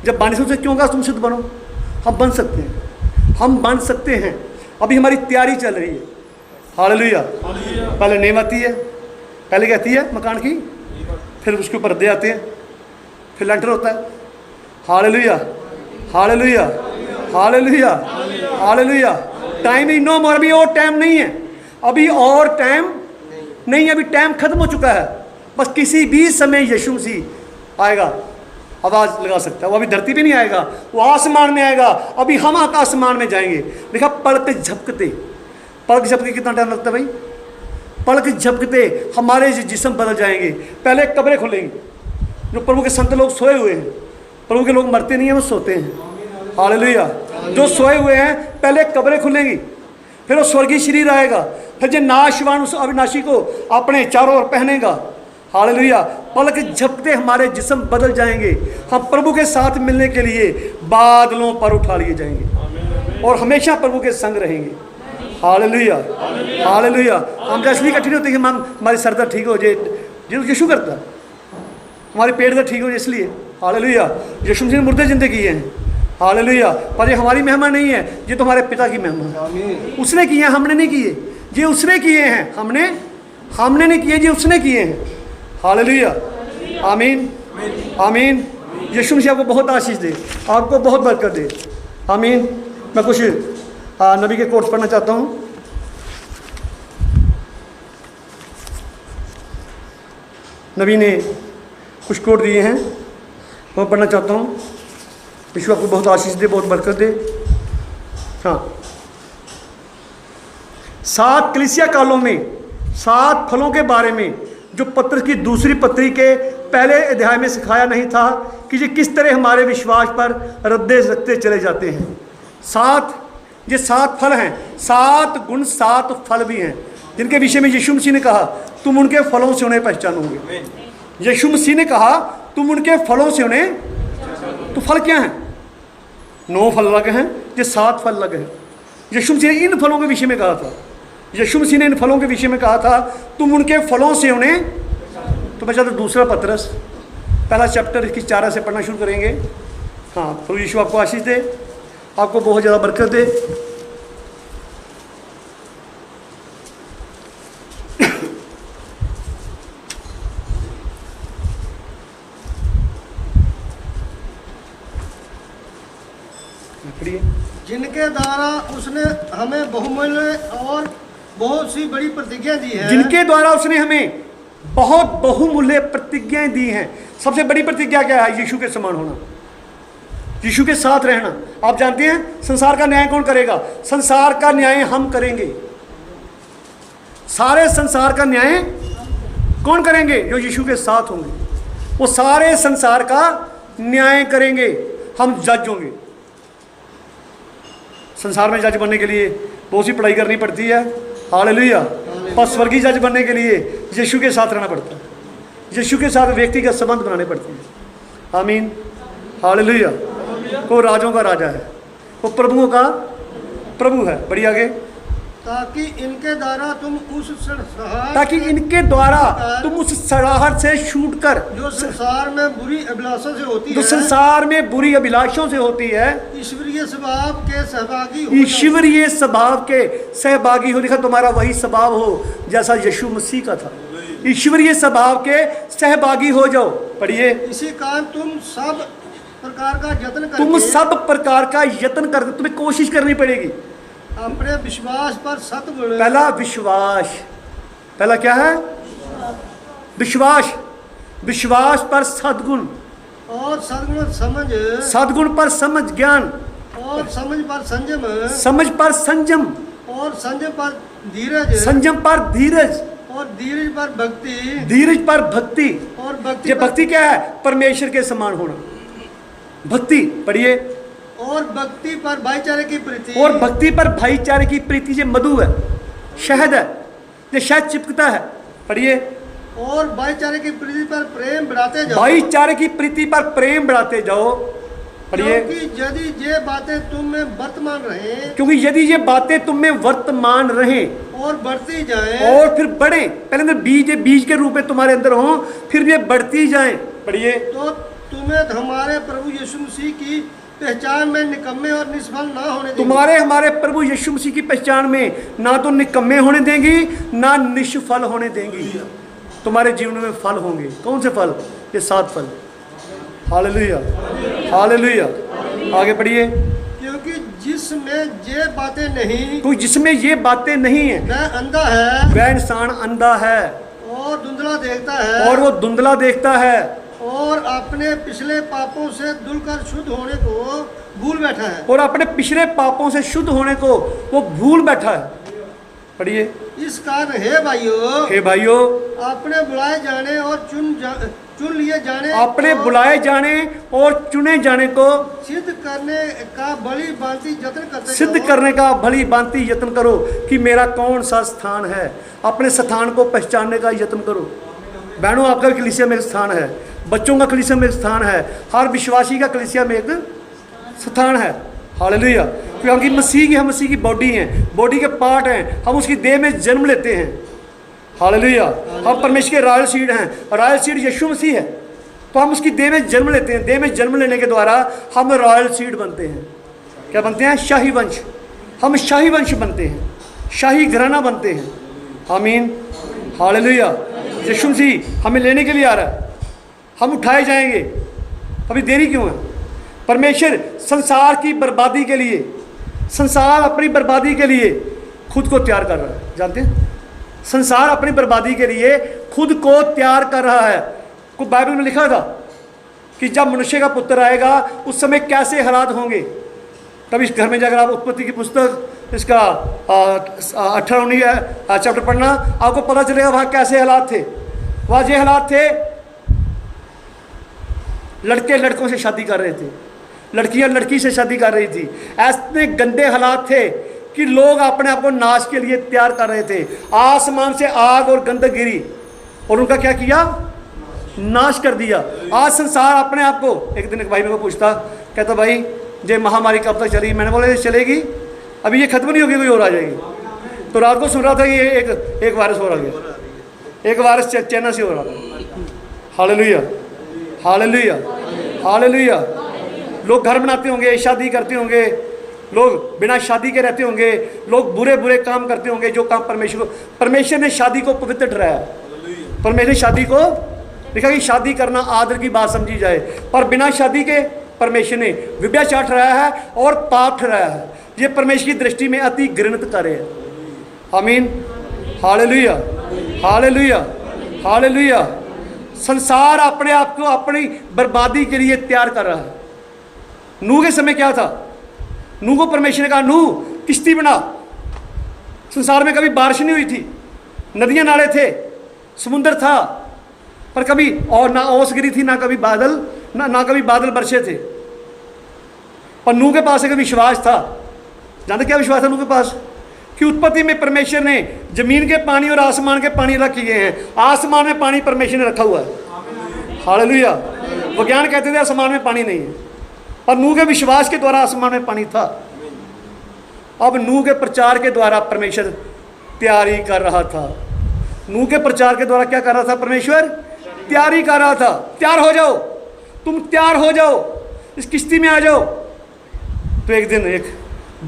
जब बानी से क्यों कहा तुम सिद्ध बनो? हम बन सकते हैं, हम बन सकते हैं। अभी हमारी तैयारी चल रही है। हालेलुया। पहले नींव आती है, पहले क्या आती है? मकान की, फिर उसके ऊपर पर्दे आते हैं, फिर लेंटर होता है। Hallelujah, hallelujah, hallelujah, hallelujah. Time ही नो मोर, अभी और टाइम नहीं है, अभी और टाइम नहीं है, अभी टाइम खत्म हो चुका है। बस किसी भी समय यीशु मसीह आएगा, आवाज़ लगा सकता है। वो अभी धरती पे नहीं आएगा, वो आसमान में आएगा। अभी हम आसमान में जाएंगे। देखा, पलक झपकते, पलक झपके कितना टाइम लगता है भाई? पलक झपकते हमारे जिस्म बदल जाएंगे। पहले कब्रें खुलेंगी। जो प्रभु के संत लोग सोए हुए हैं, प्रभु के लोग मरते नहीं हैं, वो सोते हैं। हालेलुया। जो सोए हुए हैं पहले कब्रें खुलेंगी, फिर वो स्वर्गीय शरीर आएगा, फिर जो नाशवान उस अविनाशी को अपने चारों ओर पहनेगा। हालेलुया। पलक झपकते हमारे जिस्म बदल जाएंगे। हम प्रभु के साथ मिलने के लिए बादलों पर उठा लिए जाएंगे और हमेशा प्रभु के संग रहेंगे। Hallelujah, hallelujah. हम इसलिए कठिन होते हैं कि हमारी सर दर्द ठीक हो जाए, जो यीशु करता है, हमारे पेट दर्द ठीक हो जाए इसलिए। हालेलुया। यीशु मसीह ने मुर्दे जिंदे किए हैं। हालेलुया। पर ये हमारी महिमा नहीं है, ये तो हमारे पिता की महिमा है। उसने किए हैं, हमने नहीं किए। ये उसने किए हैं, हमने नहीं किए, ये उसने किए हैं। हालेलुया, आमीन, आमीन। यीशु मसीह आपको बहुत आशीष दे, आपको बहुत बरकत दे। आमीन। मैं कुछ नबी के कोट्स पढ़ना चाहता हूँ। नबी ने कुछ कोट दिए हैं, मैं पढ़ना चाहता हूँ। यीशु आपको बहुत आशीष दे, बहुत बरकत दे। हाँ, 7 कलीसिया कालों में 7 फलों के बारे में जो पत्र की दूसरी पत्री के पहले अध्याय में सिखाया नहीं था कि ये किस तरह हमारे विश्वास पर रद्दे रखते चले जाते हैं। 7 ये 7 फल हैं, 7 गुण, 7 फल भी हैं, जिनके विषय में यीशु मसीह ने कहा तुम उनके फलों से उन्हें पहचानोगे। यीशु मसीह ने कहा तुम उनके फलों से उन्हें, तो फल क्या हैं? 9 फल अलग हैं, ये 7 फल अलग हैं। यीशु मसीह ने इन फलों के विषय में कहा था, यीशु मसीह ने इन फलों के विषय में कहा था तुम उनके फलों से उन्हें। तो बचा तो दूसरा पत्रस पहला चैप्टर, इसकी 4 से पढ़ना शुरू करेंगे। हाँ, प्रभु यीशु आपको आशीष दे, आपको बहुत ज़्यादा बरकत दे। जिनके द्वारा उसने हमें बहुमूल्य और बहुत सी बड़ी प्रतिज्ञा दी है, जिनके द्वारा उसने हमें बहुत बहुमूल्य प्रतिज्ञाएं दी हैं। सबसे बड़ी प्रतिज्ञा क्या है? यीशु के समान होना, यीशु के साथ रहना। आप जानते हैं संसार का न्याय कौन करेगा? संसार का न्याय हम करेंगे। सारे संसार का न्याय कौन करेंगे? जो यीशु के साथ होंगे, वो सारे संसार का न्याय करेंगे। हम जज होंगे। संसार में जज बनने के लिए बहुत सी पढ़ाई करनी पड़ती है, हालेलुया। पर स्वर्गीय जज बनने के लिए यीशु के साथ रहना पड़ता है, यीशु के साथ व्यक्तिगत संबंध बनाने पड़ते हैं। आमीन, हालेलुया। वो राजों का राजा है, वो प्रभुओं का प्रभु है। बढ़िया आगे। ताकि इनके द्वारा तुम उस सड़सड़ाहट ताकि इनके द्वारा तुम उस सड़ाहट से छूट कर, जो संसार में बुरी अभिलाषों से होती जो है, संसार में बुरी अभिलाषों से होती है, ईश्वरीय स्वभाव के सहभागी हो ईश्वरीय स्वभाव के सहभागी हो। देखा, तुम्हारा वही स्वभाव हो जैसा यीशु मसीह का था। ईश्वरीय स्वभाव के सहभागी हो जाओ। पढ़िए। इसी कारण तुम सब प्रकार का यत्न तुम करके सब प्रकार का यत्न कर, तुम्हें कोशिश करनी पड़ेगी। अपने विश्वास पर सद्गुण, पहला विश्वास, पहला क्या है? विश्वास। विश्वास पर सद्गुण, और सद्गुण समझ, सद्गुण पर समझ ज्ञान, और समझ पर संयम, समझ पर संयम, और संयम पर धीरज, संयम पर धीरज, और धीरज पर भक्ति, धीरज पर भक्ति। और भक्ति ये पर, भक्ति क्या है? परमेश्वर के समान होना, भक्ति। पढ़िए। और भक्ति पर भाईचारे की प्रीति, और भक्ति पर भाईचारे की प्रीति। ये मधु है, शहद है, ये शहद चिपकता है। पढ़िए। और भाईचारे की प्रीति पर प्रेम बढ़ाते जाओ, भाईचारे की प्रीति पर प्रेम बढ़ाते जाओ। पढ़िए। क्योंकि यदि ये बातें तुम में वर्तमान रहे क्योंकि यदि ये बातें तुम में वर्तमान रहें और बढ़ती जाएं, और फिर बढ़े, पहले अंदर बीज, बीज के रूप में तुम्हारे अंदर हो, फिर ये बढ़ती जाएं। पढ़िए। तो तुम्हें हमारे प्रभु यीशु मसीह की पहचान में निकम्मे और निष्फल ना होने देंगे। तुम्हारे हमारे प्रभु यीशु मसीह की पहचान में ना तो निकम्मे होने देंगी, ना निष्फल होने देंगी। तुम्हारे जीवन में फल होंगे। कौन से फल? ये 7 फल। Hallelujah, hallelujah. आगे पढ़िए। क्योंकि जिसमें ये बातें नहीं, तो जिसमें ये बातें नहीं है, वह अंधा है, वह इंसान अंधा है, और धुंधला देखता है, और वो धुंधला देखता है, और अपने पिछले पापों से धुलकर शुद्ध होने को भूल बैठा है। और अपने पिछले पापों से शुद्ध होने को वो भूल बैठा है। पढ़िए। इस कारण हे भाइयों, हे भाइयों, अपने बुलाए जाने और चुन लिए जाने, अपने बुलाए जाने और चुने जाने को सिद्ध करने का भली भांति यत्न करते सिद्ध जाओ। करने का भली भांति यत्न करो कि मेरा कौन सा स्थान है। अपने स्थान को पहचानने का यत्न करो। बहनों, आपका कलीसिया में एक स्थान है, बच्चों का कलीसिया में एक स्थान है, हर विश्वासी का कलीसिया में एक स्थान है। हालेलुया। क्योंकि मसीह की, हम मसीह की बॉडी हैं, बॉडी के पार्ट हैं, हम उसकी देह में जन्म लेते हैं। हालेलुया। हम परमेश्वर के रॉयल सीड हैं, और रॉयल सीड यीशु मसीह है, तो हम उसकी देह में जन्म लेते हैं। देह में जन्म लेने के द्वारा हम रॉयल सीड बनते हैं। क्या बनते हैं? शाही वंश। हम शाही वंश बनते हैं, शाही घराना बनते हैं। आमीन, हालेलुया। यीशु मसीह हमें लेने के लिए आ रहा है, हम उठाए जाएंगे। अभी देरी क्यों है? परमेश्वर संसार की बर्बादी के लिए, संसार अपनी बर्बादी के लिए खुद को तैयार कर रहा है। जानते हैं, संसार अपनी बर्बादी के लिए खुद को तैयार कर रहा है। को बाइबल में लिखा था कि जब मनुष्य का पुत्र आएगा उस समय कैसे हालात होंगे। तब इस घर में जाकर आप उत्पत्ति की पुस्तक इसका 18-19 चैप्टर पढ़ना, आपको पता चलेगा वहाँ कैसे हालात थे। वहाँ ये हालात थे, लड़के लड़कों से शादी कर रहे थे, लड़कियां लड़की से शादी कर रही थी। ऐसे गंदे हालात थे कि लोग अपने आप को नाश के लिए तैयार कर रहे थे। आसमान से आग और गंधक गिरी और उनका क्या किया? नाश कर दिया। आज संसार अपने आप को, एक दिन एक भाई मेरे को पूछता, कहता भाई ये महामारी कब तक चलेगी? मैंने बोला ये चलेगी, अभी ये खत्म नहीं होगी, कोई और आ जाएगी। तो रात को सुन रहा था कि एक वायरस हो रहा गया, एक वायरस चाइना से हो रहा था। Hallelujah, hallelujah, hallelujah. लोग घर बनाते होंगे, शादी करते होंगे, लोग बिना शादी के रहते होंगे, लोग बुरे बुरे काम करते होंगे, जो काम परमेश्वर ने शादी को पवित्र ठहराया। परमेश्वर ने शादी को लिखा कि शादी करना आदर की बात समझी जाए, पर बिना शादी के परमेश्वर ने व्यभिचार ठहराया है और पाप ठहराया है। ये परमेश्वर की दृष्टि में अति घृणित कार्य है। आमीन, हालेलुया, हालेलुया, हालेलुया। संसार अपने आप को अपनी बर्बादी के लिए तैयार कर रहा है। नूह के समय क्या था? नूह को परमेश्वर ने कहा नूह किश्ती बना। संसार में कभी बारिश नहीं हुई थी, नदियां नाले थे, समुद्र था, पर कभी और ना ओस गिरी थी, ना कभी बादल ना कभी बादल बरसे थे। पर नूह के पास एक विश्वास था। जानते क्या विश्वास था नूह के पास? कि उत्पत्ति में परमेश्वर ने जमीन के पानी और आसमान के पानी रख किए हैं। आसमान में पानी परमेश्वर ने रखा हुआ है। हालेलुया। विज्ञान कहते थे आसमान में पानी नहीं है, पर नूह के विश्वास के द्वारा आसमान में पानी था। अब नूह के प्रचार के द्वारा परमेश्वर तैयारी कर रहा था। नूह के प्रचार के द्वारा क्या कर रहा था? परमेश्वर तैयारी कर रहा था। तैयार हो जाओ, तुम तैयार हो जाओ, इस किश्ती में आ जाओ। तो एक दिन एक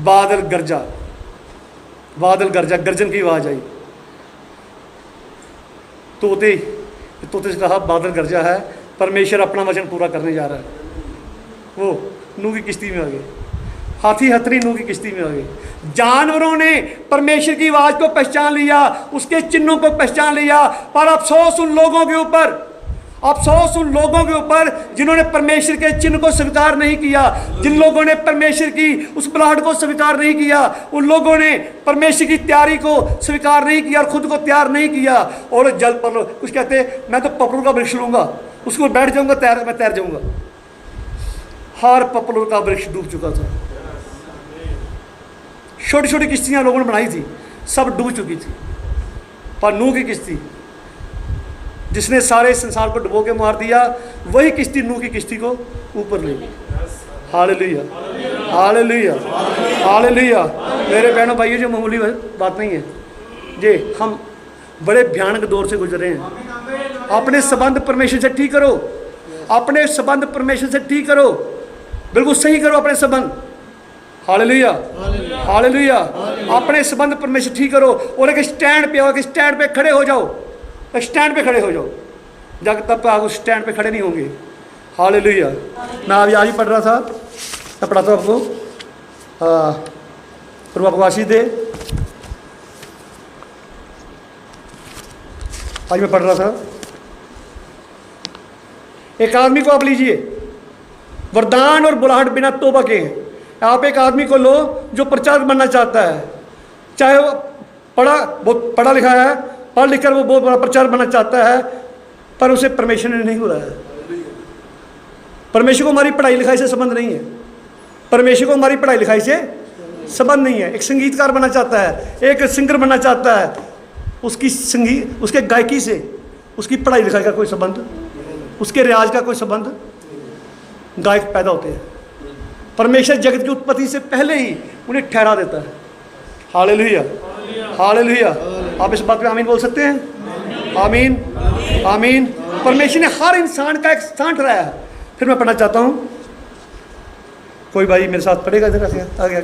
बादल गरजा, गर्जन की आवाज आई। तोते से कहा बादल गरजा है, परमेश्वर अपना वचन पूरा करने जा रहा है। वो नूह की किश्ती में आ गए, हाथी हथनी नूह की किश्ती में आ गए। जानवरों ने परमेश्वर की आवाज को पहचान लिया, उसके चिन्हों को पहचान लिया। पर अफसोस उन लोगों के ऊपर, जिन्होंने परमेश्वर के चिन्ह को स्वीकार नहीं किया, जिन लोगों ने परमेश्वर की उस बुलाहट को स्वीकार नहीं किया, उन लोगों ने परमेश्वर की तैयारी को स्वीकार नहीं किया और खुद को तैयार नहीं किया। और जल पर कुछ कहते मैं तो पपलू का वृक्ष लूंगा, उसको बैठ जाऊंगा, मैं तैर जाऊंगा। हर पपलू का वृक्ष डूब चुका था। छोटी छोटी किश्तियां लोगों ने बनाई थी, सब डूब चुकी थी। पर नूह की किश्ती, जिसने सारे संसार को डुबो के मार दिया, वही किश्ती नूह की किश्ती को ऊपर ले गई। Hallelujah, hallelujah, hallelujah. मेरे बहनों भाइयों, जो मामूली बात नहीं है, ये हम बड़े भयानक दौर से गुजर रहे हैं। अपने संबंध परमेश्वर से ठीक करो, अपने संबंध परमेश्वर से ठीक करो, बिल्कुल सही करो अपने संबंध। Hallelujah, hallelujah. अपने संबंध परमेश्वर ठीक करो और एक स्टैंड पे आओ, एक स्टैंड पे खड़े हो जाओ, स्टैंड पे खड़े हो जाओ। जब तक आप उस स्टैंड पे खड़े नहीं होंगे। हालेलुया। मैं अभी आज ही पढ़ रहा था, मैं पढ़ाता हूँ आपको, प्रभु आपको आशीष दे। आज मैं पढ़ रहा था, एक आदमी को आप लीजिए, वरदान और बुलाहट बिना तौबा के हैं। आप एक आदमी को लो जो प्रचारक बनना चाहता है, चाहे वो बहुत पढ़ा लिखा है, पढ़ लिख कर वो बहुत बड़ा प्रचार बनना चाहता है, पर उसे परमेश्वर ने नहीं बुलाया। परमेश्वर को हमारी पढ़ाई लिखाई से संबंध नहीं है, परमेश्वर को हमारी पढ़ाई लिखाई से संबंध नहीं है। एक संगीतकार बनना चाहता है, एक सिंगर बनना चाहता है, उसकी संगीत, उसके गायकी से उसकी पढ़ाई लिखाई का कोई संबंध, उसके रियाज का कोई संबंध। गायक पैदा होते हैं, परमेश्वर जगत की उत्पत्ति से पहले ही उन्हें ठहरा देता है। Hallelujah, hallelujah. आप इस बात पे आमीन बोल सकते हैं? आमीन, आमीन। परमेश्वर ने हर इंसान का एक स्थान ठहराया है। फिर मैं पढ़ना चाहता हूँ, कोई भाई मेरे साथ पढ़ेगा इधर आगे आगे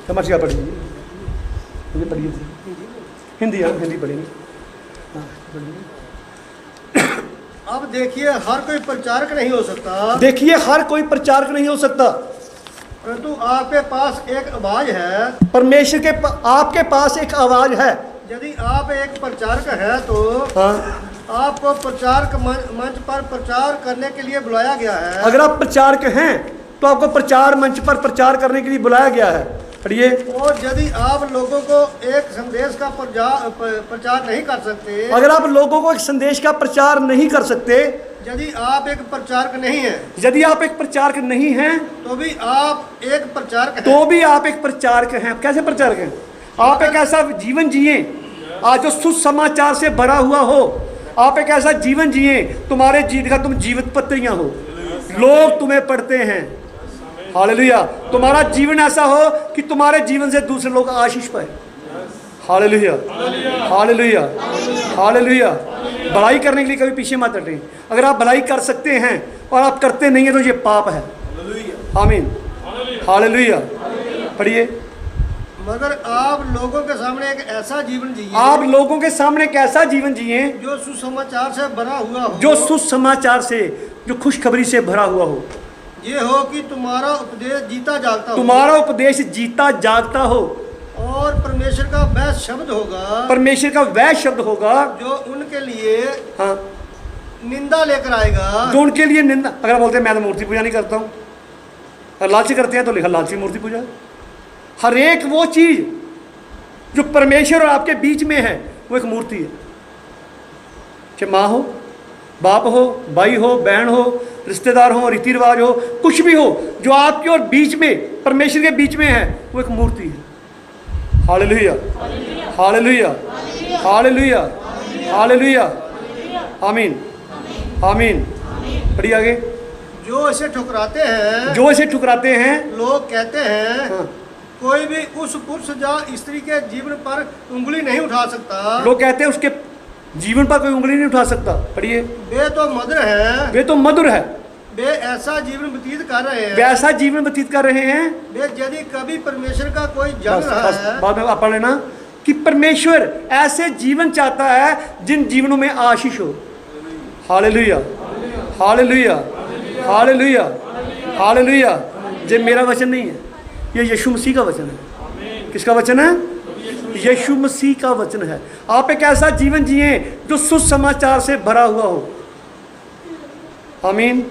समझ क्या पढ़िए, मुझे पढ़िए हिंदी, हिंदी पढ़ेंगे। हाँ पढ़िए। अब देखिए, हर कोई प्रचारक नहीं हो सकता, देखिए हर कोई प्रचारक नहीं हो सकता, परंतु आपके पास एक आवाज है। परमेश्वर के आपके पास एक आवाज है। यदि आप एक प्रचारक है तो हाँ, आपको प्रचारक मंच पर प्रचार करने के लिए बुलाया गया है। अगर आप प्रचारक हैं तो आपको प्रचार मंच पर प्रचार करने के लिए बुलाया गया है। पढ़िए। और यदि आप लोगों को एक संदेश का प्रचार नहीं कर सकते, अगर आप लोगों को एक संदेश का प्रचार नहीं कर सकते, यदि आप एक प्रचारक नहीं हैं, यदि आप एक प्रचारक नहीं हैं, तो भी आप एक प्रचारक हैं। तो भी आप एक प्रचारक हैं। आप कैसे प्रचारक हैं? आप एक ऐसा जीवन जिए आज जो सुसमाचार से भरा हुआ हो। आप एक ऐसा जीवन जिए, तुम्हारे जीवन का तुम जीवित पत्रियां हो, लोग तुम्हें पढ़ते हैं। हालेलुया। तुम्हारा जीवन ऐसा हो कि तुम्हारे जीवन से दूसरे लोग आशीष पाए। Hallelujah, hallelujah, hallelujah. भलाई करने के लिए कभी पीछे मत हटें। अगर आप भलाई कर सकते हैं और आप करते नहीं हैं तो ये पाप है। आमीन, हालेलुया। पढ़िए। मगर आप लोगों के सामने एक ऐसा जीवन जिए, आप लोगों के सामने एक ऐसा जीवन जिए जो सुसमाचार से भरा हुआ हो, जो सुसमाचार से, जो खुशखबरी से भरा हुआ हो। ये हो कि तुम्हारा उपदेश जीता जागता हो, तुम्हारा उपदेश जीता जागता हो, और और परमेश्वर का वह शब्द होगा परमेश्वर का वह शब्द होगा जो उनके लिए हाँ, निंदा लेकर आएगा। जो उनके लिए निंदा। अगर बोलते हैं मैं तो मूर्ति पूजा नहीं करता हूँ, अगर लालची करते हैं तो लिखा लालची मूर्ति पूजा। हर एक वो चीज़ जो परमेश्वर और आपके बीच में है वो एक मूर्ति है। चाहे माँ हो, बाप हो, भाई हो, बहन हो, रिश्तेदार हो, रीति रिवाज हो, कुछ भी हो जो आपके और बीच में परमेश्वर के बीच में है वो एक मूर्ति है। हालेलुया, हालेलुया, हालेलुया, हालेलुया, आमीन, आमीन। पढ़िए आगे। जो इसे ठुकराते हैं, जो इसे ठुकराते हैं, लोग कहते हैं हाँ, कोई भी उस पुरुष या स्त्री के जीवन पर उंगली नहीं उठा सकता। लोग कहते हैं उसके जीवन पर कोई उंगली नहीं उठा सकता। पढ़िए। वे तो मधुर है, वे तो मधुर है, वे ऐसा जीवन व्यतीत कर रहे हैं, वैसा जीवन व्यतीत कर रहे हैं। वे यदि कभी परमेश्वर का कोई जन बस, रहा बस, है। बाद में आप पढ़ लेना कि परमेश्वर ऐसे जीवन चाहता है जिन जीवनों में आशीष हो। Hallelujah, hallelujah, hallelujah, hallelujah. ये मेरा वचन नहीं है, ये यीशु मसीह का वचन है। किसका वचन है? यीशु मसीह का वचन है। आप एक ऐसा जीवन जिए जो सुसमाचार से भरा हुआ हो। आमीन,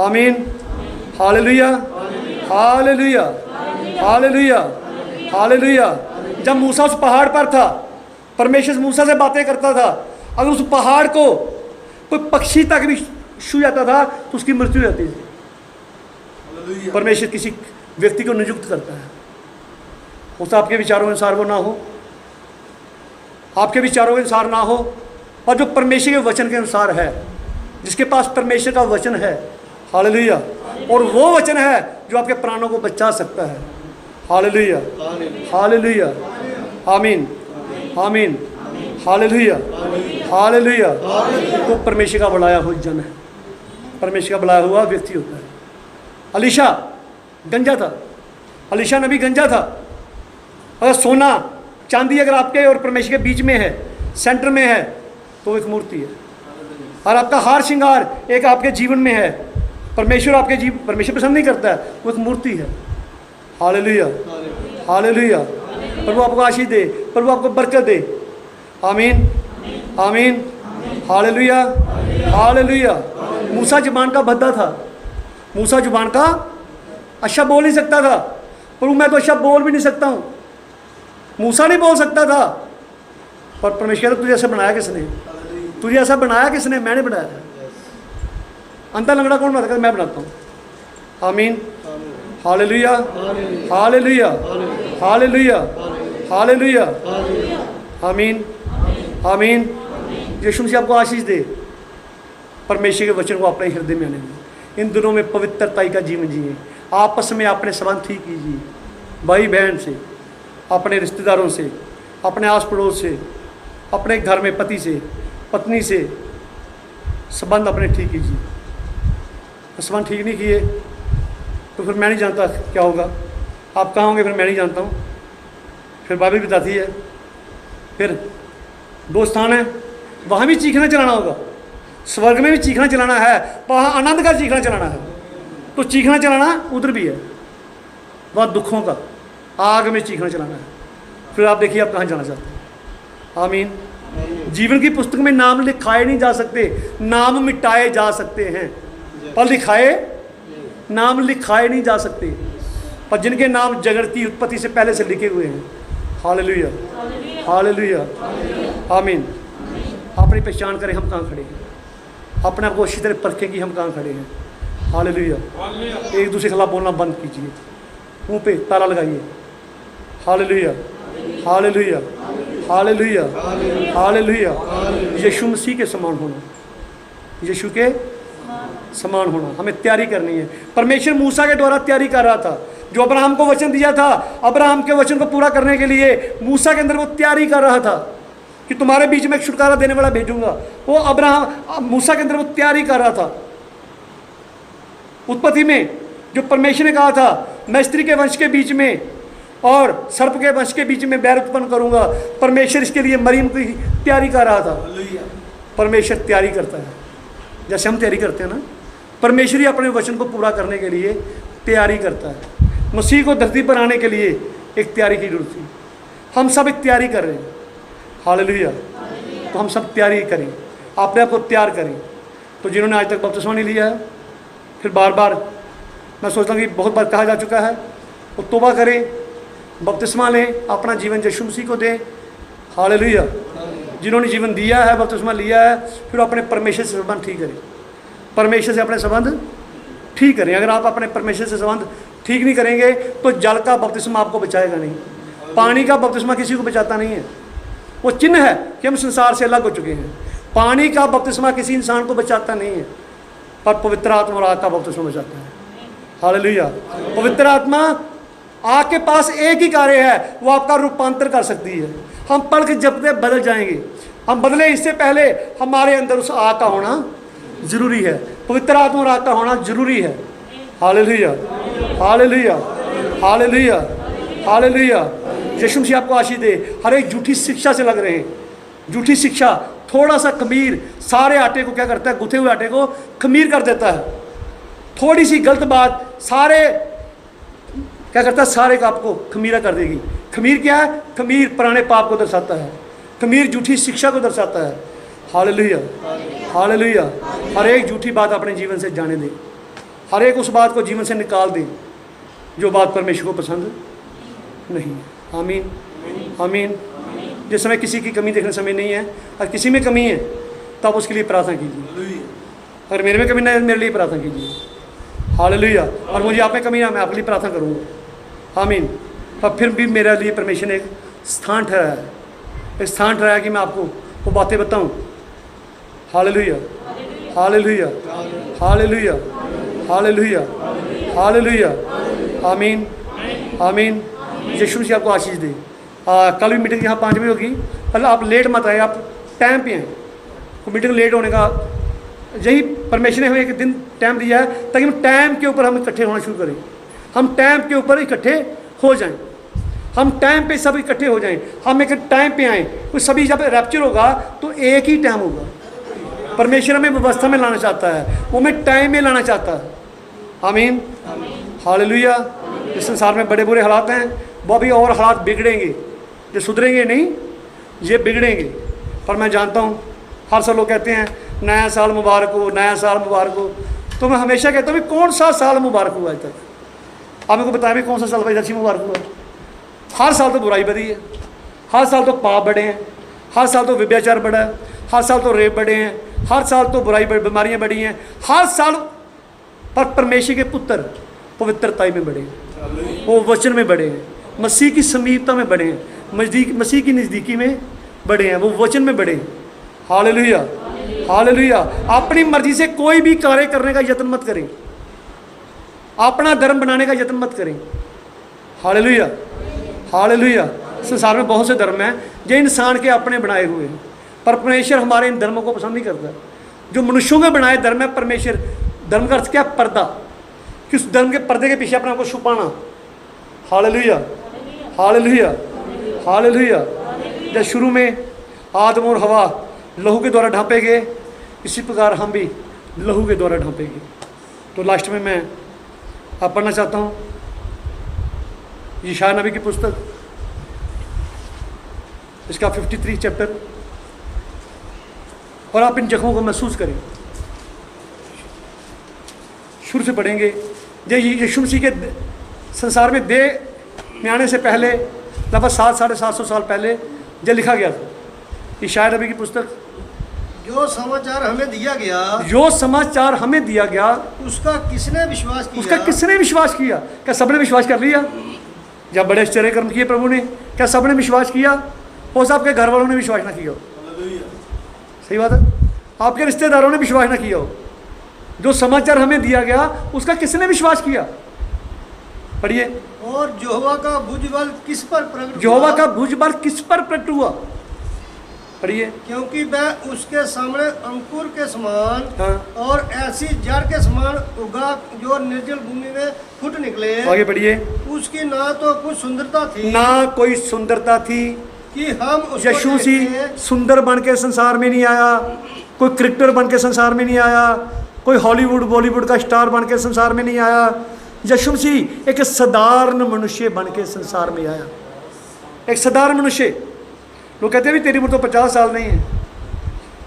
आमीन, हालेलुया, हालेलुया, हालेलुया, हालेलुया। जब मूसा उस पहाड़ पर था, परमेश्वर मूसा से बातें करता था, अगर उस पहाड़ को कोई पक्षी तक भी छू जाता था तो उसकी मृत्यु हो जाती थी। परमेश्वर किसी व्यक्ति को नियुक्त करता है, उस आपके विचारों के अनुसार वो ना हो, आपके विचारों के अनुसार ना हो, और जो परमेश्वर के वचन के अनुसार है, जिसके पास परमेश्वर का वचन है। हालेलुया। और वो वचन है जो आपके प्राणों को बचा सकता है। हालेलुया, हालेलुया, आमीन, आमीन, हालेलुया, हालेलुया। तो परमेश्वर का बुलाया हुआ जन है, परमेश्वर का बुलाया हुआ व्यक्ति होता है। अलीशा गंजा था, अलीशा नबी गंजा था। अगर सोना चांदी अगर आपके और परमेश्वर के बीच में है, सेंटर में है, तो वो एक मूर्ति है। और आपका हार श्रृंगार एक आपके जीवन में है, परमेश्वर आपके जीवन, परमेश्वर पसंद नहीं करता है, वो एक मूर्ति है। Hallelujah, hallelujah. प्रभु आपको आशीष दे, प्रभु आपको बरकत दे। आमीन, आमीन, हालेलुया, हालेलुया। मूसा जुबान का भद्दा था, मूसा जुबान का अच्छा बोल नहीं सकता था। प्रभु मैं तो अच्छा बोल भी नहीं सकता हूँ, मूसा नहीं बोल सकता था। पर परमेश्वर तुझे ऐसा बनाया किसने? तुझे ऐसा बनाया किसने? मैंने बनाया है। अंतर लंगड़ा कौन बनाता है? मैं बनाता हूँ। आमीन, हालेलुया, हालेलुया, हालेलुया, हालेलुया, आमीन, आमीन। यीशु मसीह आपको आशीष दे। परमेश्वर के वचन को अपने हृदय में आने दें। इन दिनों में पवित्रता का जीवन जिए। आपस में अपने संबंध ठीक कीजिए, भाई बहन से, अपने रिश्तेदारों से, अपने आस पड़ोस से, अपने घर में पति से, पत्नी से संबंध अपने ठीक कीजिए। संबंध ठीक नहीं किए तो फिर मैं नहीं जानता क्या होगा। आप कहाँ होंगे फिर मैं नहीं जानता हूँ। फिर बाइबल बताती है फिर दो स्थान है, वहाँ भी चीखना चलाना होगा। स्वर्ग में भी चीखना चलाना है, वहाँ आनंद का चीखना चलाना है। तो चीखना चलाना उधर भी है, वहाँ दुखों का आग में चीखना चलाना है। फिर आप देखिए आप कहाँ जाना चाहते हैं। आमीन। जीवन की पुस्तक में नाम लिखाए नहीं जा सकते, नाम मिटाए जा सकते हैं, पर लिखाए नाम लिखाए नहीं जा सकते। पर जिनके नाम जगत की उत्पत्ति से पहले से लिखे हुए हैं। हालेलुया, हालेलुया, आमीन। अपनी पहचान करें हम कहाँ खड़े हैं, अपने आप को अच्छी तरह परखें कि हम कहाँ खड़े हैं। हालेलुया। एक दूसरे के खिलाफ बोलना बंद कीजिए, मुंह पे ताला लगाइए। Hallelujah, hallelujah, hallelujah, hallelujah. यीशु मसीह के समान होना, यीशु के समान होना हमें तैयारी करनी है। परमेश्वर मूसा के द्वारा तैयारी कर रहा था, जो अब्राहम को वचन दिया था। अब्राहम के वचन को पूरा करने के लिए मूसा के अंदर वो तैयारी कर रहा था कि तुम्हारे बीच में एक छुटकारा देने वाला भेजूंगा। वो अब्राहम मूसा के अंदर वो तैयारी कर रहा था। उत्पत्ति में जो परमेश्वर ने कहा था मैं स्त्री के वंश के बीच में और सर्प के वंश के बीच में बैर उत्पन्न करूंगा, परमेश्वर इसके लिए मरियम की तैयारी कर रहा था। परमेश्वर तैयारी करता है जैसे हम तैयारी करते हैं ना, परमेश्वर ही अपने वचन को पूरा करने के लिए तैयारी करता है। मसीह को धरती पर आने के लिए एक तैयारी की जरूरत थी। हम सब एक तैयारी कर रहे हैं। हालेलुया। तो हम सब तैयारी करें, अपने आप को तैयार करें। तो जिन्होंने आज तक बपतिस्मा नहीं लिया है, फिर बार बार मैं सोचता हूँ कि बहुत बार कहा जा चुका है, वो तौबा करें, बपतिस्मा लें, अपना जीवन यीशु मसीह को दें। हालेलुया। जिन्होंने जीवन दिया है, बपतिस्मा लिया है, फिर अपने परमेश्वर से संबंध ठीक करें, परमेश्वर से अपने संबंध ठीक करें। अगर आप अपने परमेश्वर से संबंध ठीक नहीं करेंगे तो जल का बपतिस्मा आपको बचाएगा नहीं, पानी का बपतिस्मा किसी को बचाता नहीं है। वो चिन्ह है कि हम संसार से अलग हो चुके हैं। पानी का बपतिस्मा किसी इंसान को बचाता नहीं है, पर पवित्र आत्मा और आग का बपतिस्मा बचाता है। हालेलुया। पवित्र आत्मा आग के पास एक ही कार्य है, वो आपका रूपांतर कर सकती है। हम पढ़ के जब तक बदल जाएंगे, हम बदले इससे पहले हमारे अंदर उस आग का होना जरूरी है, पवित्र आत्मा और आग का होना जरूरी है। Hallelujah, hallelujah, hallelujah, hallelujah. यीशु मसीह आपको आशीष दे। हर एक झूठी शिक्षा से लग रहे हैं, झूठी शिक्षा। थोड़ा सा खमीर सारे आटे को क्या करता है, गुथे हुए आटे को खमीर कर देता है। थोड़ी सी गलत बात सारे क्या करता है, सारे का आपको खमीरा कर देगी। खमीर क्या है? खमीर पुराने पाप को दर्शाता है, खमीर झूठी शिक्षा को दर्शाता है। Hallelujah, hallelujah. हर एक झूठी बात अपने जीवन से जाने दें, हर एक उस बात को जीवन से निकाल दें जो बात परमेश्वर को पसंद नहीं है। आमीन, आमीन। जिस समय किसी की कमी देखने समय नहीं है, और किसी में कमी है तो आप उसके लिए प्रार्थना कीजिए। अगर मेरे में कमी नहीं है, मेरे लिए प्रार्थना कीजिए। हालेलुया। और मुझे आप में कमी है, मैं आपके लिए प्रार्थना करूँगा। आमीन। और फिर भी मेरे लिए परमेश्वर ने एक स्थान ठहराया है, एक स्थान ठहराया कि मैं आपको वो बातें बताऊँ। Hallelujah, hallelujah, hallelujah, hallelujah, hallelujah. आमीन, आमीन। यीशु मसीह आपको आशीष दे। कल भी मीटिंग यहाँ 5 बजे होगी। पहले आप लेट मत आए, आप टाइम पे आए। तो मीटिंग लेट होने का यही परमेश्वर ने हमें एक दिन टाइम दिया है, ताकि हम टाइम के ऊपर हम इकट्ठे होना शुरू करें। हम टाइम के ऊपर इकट्ठे हो जाएं, हम टाइम पे सब इकट्ठे हो जाएं, हम एक टाइम पे आएँ। तो सभी जब रैप्चर होगा तो एक ही टाइम होगा। परमेश्वर हमें व्यवस्था में लाना चाहता है, वो हमें टाइम में लाना चाहता है। आमीन, हालेलुया। इस संसार में बड़े बुरे हालात हैं, वो भी और हालात बिगड़ेंगे, जो सुधरेंगे नहीं, ये बिगड़ेंगे। पर मैं जानता हूँ हर साल लोग कहते हैं नया साल मुबारक हो, नया साल मुबारक हो। तो मैं हमेशा कहता हूँ कौन सा साल मुबारक हुआ आज तक? आप मेरे को बताएं भी कौन सा साल भाई अच्छी मुबारक हुआ? हर साल तो बुराई बढ़ी है, हर साल तो पाप बढ़े हैं, हर साल तो व्यभिचार बढ़ा है, हर साल तो रेप बढ़े हैं, हर साल तो बुराई बीमारियाँ बढ़ी हैं, हर साल। पर परमेश्वर के पुत्र पवित्रता में बढ़े हैं, वो वचन में बढ़े हैं, मसीह की समीपता में बढ़े हैं, मसीह की नज़दीकी में बढ़े हैं, वो वचन में बढ़े हैं। Hallelujah, hallelujah. अपनी मर्जी से कोई भी कार्य करने का यत्न मत करें, अपना धर्म बनाने का यत्न मत करें। Hallelujah, hallelujah. संसार में बहुत से धर्म हैं जो इंसान के अपने बनाए हुए हैं, पर परमेश्वर हमारे इन धर्मों को पसंद नहीं करता। जो मनुष्यों के बनाए धर्म है, परमेश्वर धर्म का अर्थ क्या? पर्दा, कि उस धर्म के पर्दे के पीछे अपने आप को छुपाना। Hallelujah, hallelujah, hallelujah. जब शुरू में आदम और हवा लहू के द्वारा ढांपे गए, इसी प्रकार हम भी लहू के द्वारा ढांपे गए। तो लास्ट में मैं आप पढ़ना चाहता हूँ यशायाह नबी की पुस्तक, इसका 53 चैप्टर, और आप इन जख्मों को महसूस करें। शुरू से पढ़ेंगे। जब यीशु मसीह के संसार में दे में आने से पहले लगभग 700-750 साल पहले जब लिखा गया था यशायाह नबी की पुस्तक, जो समाचार हमें दिया गया, जो समाचार हमें दिया गया, उसका किसने विश्वास किया? उसका किसने विश्वास किया? क्या सबने विश्वास कर लिया? जब बड़े आश्चर्य कर्म किए प्रभु ने, क्या सबने विश्वास किया? हो सकता है आपके घर वालों ने विश्वास ना किया हो, सही बात है, आपके रिश्तेदारों ने विश्वास ना किया हो। जो समाचार हमें दिया गया उसका किसने विश्वास किया? पढ़िए। और यहोवा का भुजबल किस पर प्रकट हुआ? यहोवा का भुजबल किस पर प्रकट हुआ? पढ़िए। क्योंकि वह उसके सामने अंकुर के समान, हाँ। और ऐसी जड़ के समान उगा जो निर्जल भूमि में फुट निकले। आगे पढ़िए। उसकी ना तो कुछ सुंदरता थी, ना कोई सुंदरता थी, कि हम उसको यीशु देखते मसीह सुंदर बन के संसार में नहीं आया, कोई क्रिकेटर बन के संसार में नहीं आया, कोई हॉलीवुड बॉलीवुड का स्टार बन के संसार में नहीं आया। यीशु मसीह एक साधारण मनुष्य बन के संसार में आया। एक साधारण मनुष्य, लोग कहते हैं भी तेरी उम्र तो 50 साल नहीं है,